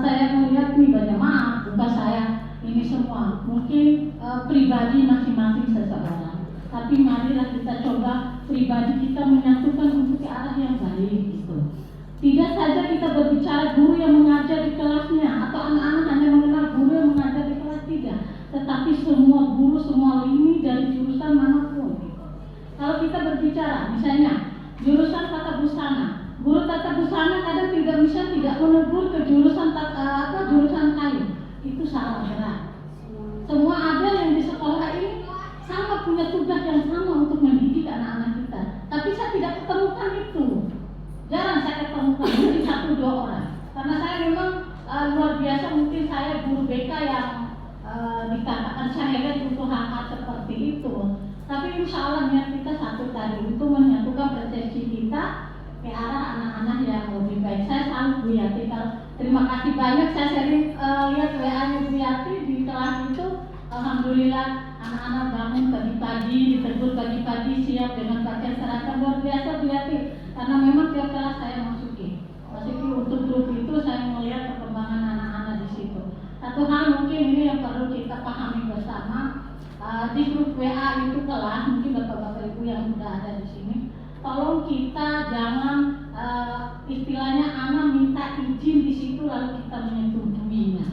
saya melihat nih banyak maaf, bukan saya ini semua mungkin pribadi masing-masing seseorang. Tapi marilah kita coba pribadi kita menyatukan untuk ke arah yang baik itu. Tidak saja kita berbicara guru yang mengajar di kelasnya atau anak-anak hanya mengenal guru yang mengajar di kelas, tidak. Tetapi semua guru, semua lini dari jurusan manapun. Kalau kita berbicara, misalnya jurusan tata busana, guru tata busana kadang tidak menegur ke jurusan jurusan kayu, itu salah berat. Semua ada yang di sekolah ini sama punya tugas yang sama untuk mendidik anak-anak kita. Tapi saya tidak ketemukan itu. Jarang saya ketemukan, mungkin 1-2 orang. Karena saya memang luar biasa, mungkin saya guru BK yang dikatakan saya butuh hal-hal seperti itu. Tapi insya Allah niat kita satu tadi, untuk menyatukan persepsi kita ke arah anak-anak yang lebih baik. Saya selalu Bu Yati, terima kasih banyak. Saya sering lihat WA-nya Bu Yati di kelas itu. Alhamdulillah anak-anak bangun pagi-pagi, ditegur pagi-pagi, siap dengan pakaian seragam, luar biasa Bu Yati. Karena memang tiap kelas saya masuki untuk grup itu, saya melihat perkembangan anak-anak di situ. Satu hal mungkin ini yang perlu kita pahami bersama, di grup WA itu kelas, mungkin bapak-bapak ibu yang sudah ada di sini, tolong kita jangan istilahnya anak minta izin di situ lalu kita menyetujuinya,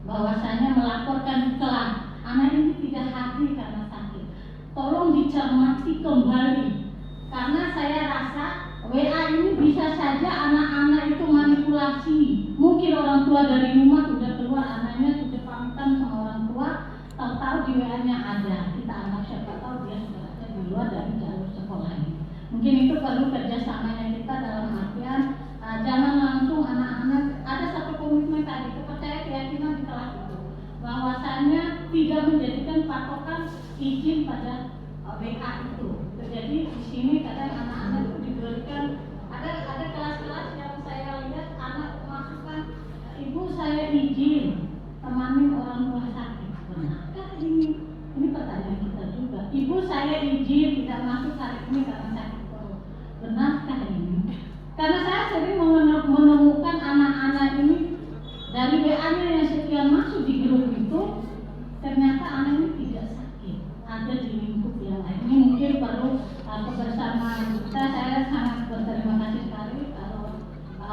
bahwasanya melaporkan di kelas anak ini tidak hadir karena sakit. Tolong dicermati kembali, karena saya rasa WA ini bisa saja anak-anak itu manipulasi. Mungkin orang tua dari rumah sudah keluar, anaknya sudah pamitan sama orang tua, tahu-tahu di WA-nya ada. Kita anggap siapa tahu dia sudah ada di luar dari jalur sekolah ini. Mungkin itu perlu kerjasamanya kita dalam artian jangan langsung anak-anak. Ada satu komitmen tadi, kepercayaan keyakinan di kelas itu, bahwasannya tidak menjadikan patokan izin pada WA itu. Jadi di sini kadang anak-anak itu diberikan, ada kelas-kelas yang saya lihat anak masukkan, ibu saya izin temanin orang tua sakit. Benarkah ini? Ini pertanyaan kita juga. Ibu saya izin tidak masuk hari ini karena sakit perut. Benarkah ini? Karena saya sering menemukan anak-anak ini dari WA-nya yang sekian masuk di grup itu, ternyata anak ini tidak sakit, ada di lingkup yang lain. Ini mungkin perlu kebersamaan kita. Saya sangat berterima kasih sekali kalau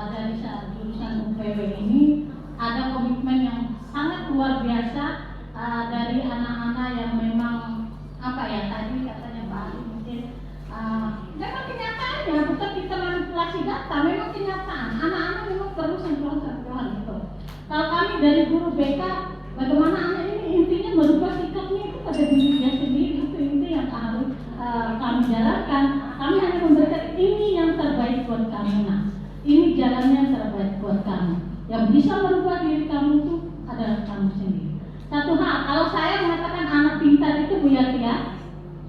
dari jurusan UPW ini ada komitmen yang sangat luar biasa dari anak-anak yang memang tadi katanya Pak Ali mungkin memang kenyataannya, bukan kita manipulasi data, memang kenyataan anak-anak memang perlu sentuhan-sentuhan itu. Kalau kami dari guru BK, bagaimana anak ini intinya merubah sikapnya itu pada dirinya sendiri, itu inti yang harus kami jalankan. Kami hanya memberikan ini yang terbaik buat kamu, nah ini jalannya yang terbaik buat kamu. Yang bisa merubah diri kamu itu adalah kamu sendiri. Satu hal, kalau saya mengatakan anak pintar itu Bu Yati ya,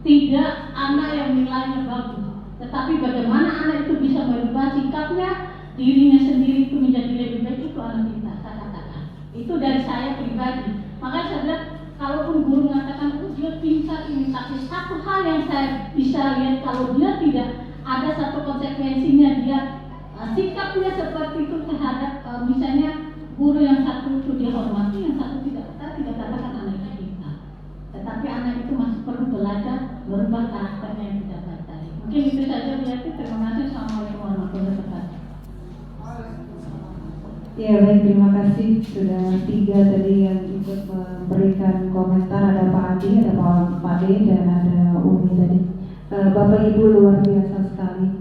tidak anak yang nilainya bagus, tetapi bagaimana anak itu bisa merubah sikapnya, dirinya sendiri itu menjadi lebih baik, itu anak pintar. Saya katakan itu Itu dari saya pribadi. Makanya saya bilang, kalaupun guru mengatakan, oh dia pintar ini, tapi satu hal yang saya bisa lihat, kalau dia tidak ada satu konsekuensinya, dia sikapnya seperti itu terhadap misalnya guru yang satu itu dihormati, yang satu tidak, kita tidak katakan anak kita. Tetapi anak itu masih perlu belajar merubah karakternya yang tidak baik tadi. Mungkin itu saja berarti. Terima kasih. Assalamualaikum warahmatullahi wabarakatuh. Ya baik, terima kasih. Sudah 3 tadi yang ikut memberikan komentar. Ada Pak Adi, ada Pak D, dan ada Umi tadi. Bapak Ibu luar biasa sekali.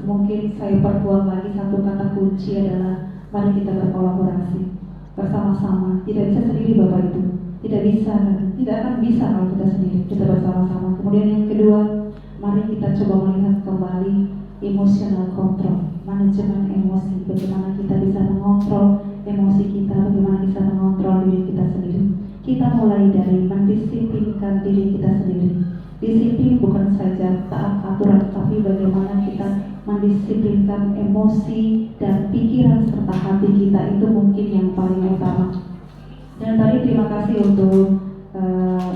Mungkin saya perkuat lagi satu kata kunci adalah mari kita berkolaborasi bersama-sama. Tidak bisa sendiri Bapak Ibu. Tidak bisa, tidak akan bisa kalau kita sendiri. Kita bersama-sama. Kemudian yang kedua, mari kita coba melihat kembali emotional control, manajemen emosi. Bagaimana kita bisa mengontrol emosi kita, bagaimana bisa mengontrol diri kita sendiri. Kita mulai dari mendisiplinkan diri kita sendiri. Disiplin bukan saja taat aturan, tapi bagaimana kita mendisiplinkan emosi dan pikiran serta hati kita, itu mungkin yang paling utama. Dan tadi terima kasih untuk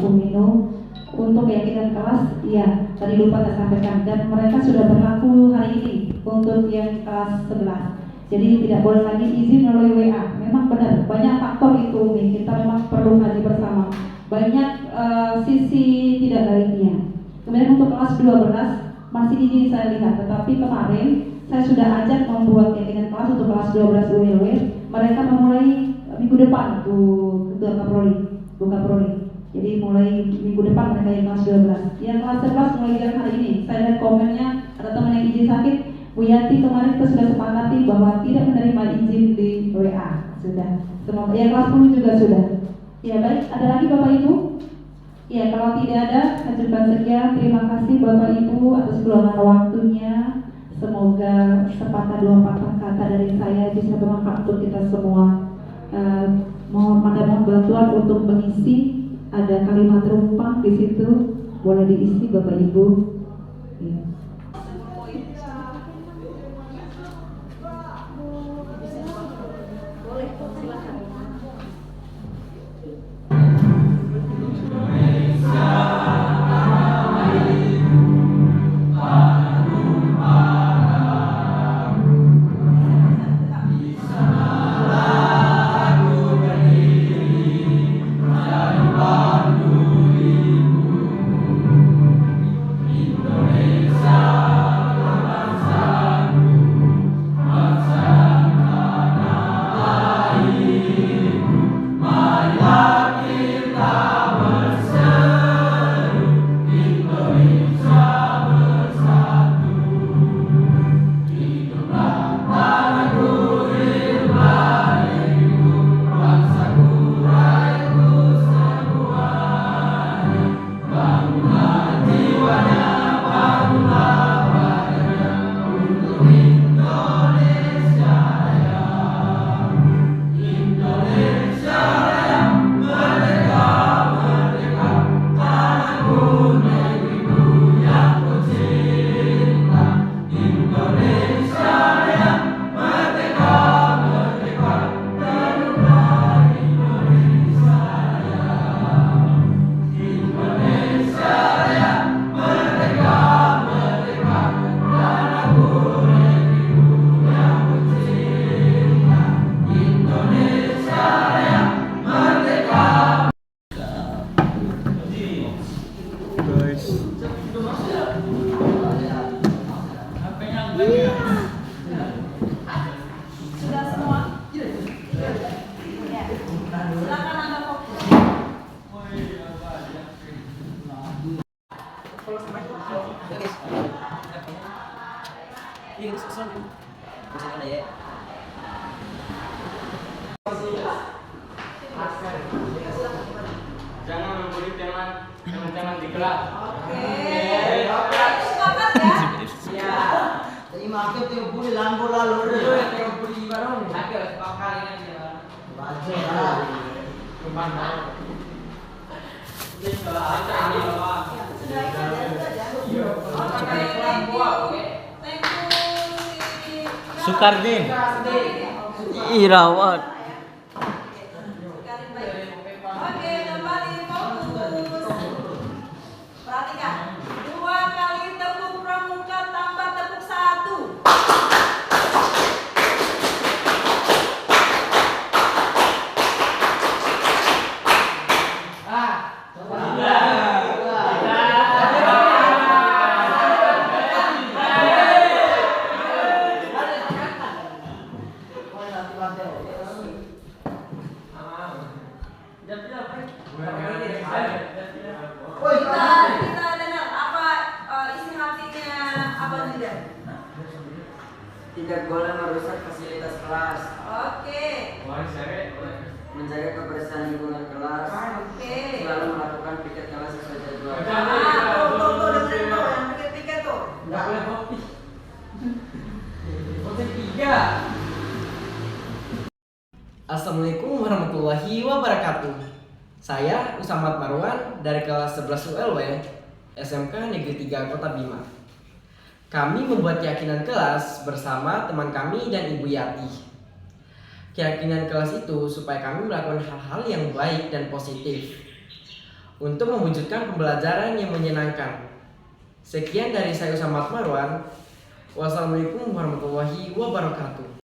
Umino untuk keyakinan kelas. Iya, tadi lupa saya sampaikan, dan mereka sudah berlaku hari ini untuk yang kelas 11. Jadi tidak boleh lagi izin melalui WA. Memang benar, banyak faktor itu Umi. Kita memang perlu kaji bersama. Banyak sisi tidak baiknya. Kemudian untuk kelas 12 masih izin saya lihat, tetapi kemarin saya sudah ajak membuat keyakinan kelas untuk kelas 12 ULW. Mereka memulai minggu depan tuh ketua Kaprodi, Bu Kaprodi. Jadi mulai minggu depan mereka yang kelas 12. Yang kelas 11 mulai jam hari ini. Saya lihat komennya ada teman yang izin sakit. Bu Yanti kemarin kita sudah sepakati bahwa tidak menerima izin di WA. Sudah. Semoga yang kelas 10 juga sudah. Ya baik, ada lagi Bapak Ibu? Ya kalau tidak ada, saya cukupkan sekian. Terima kasih Bapak Ibu atas keluangan waktunya. Semoga sepatah dua patah kata dari saya bisa bermanfaat untuk kita semua. Mohon bantuan untuk mengisi, ada kalimat rumpang di situ, boleh diisi Bapak Ibu. Ya. Jangan membuli teman-teman di kelas. Oke. Sepakat ya? Ya. Terima kasih teu buli lambo lalu. Teu buli barang. Akhir sepakat ini ya. Baca lah. Kuman mau. Sukardin. Irawat. menjaga kebersihan lingkungan kelas, selalu melakukan piket kelas sesuai jadwal. Nggak boleh kopi. Kopi 3. Assalamualaikum warahmatullahi wabarakatuh. Saya Usamat Marwan dari kelas 11 ULW SMK Negeri 3 Kota Bima. Kami membuat keyakinan kelas bersama teman kami dan Ibu Yati. Keyakinan kelas itu supaya kami melakukan hal-hal yang baik dan positif untuk mewujudkan pembelajaran yang menyenangkan. Sekian dari saya Usamat Marwan. Wassalamualaikum warahmatullahi wabarakatuh.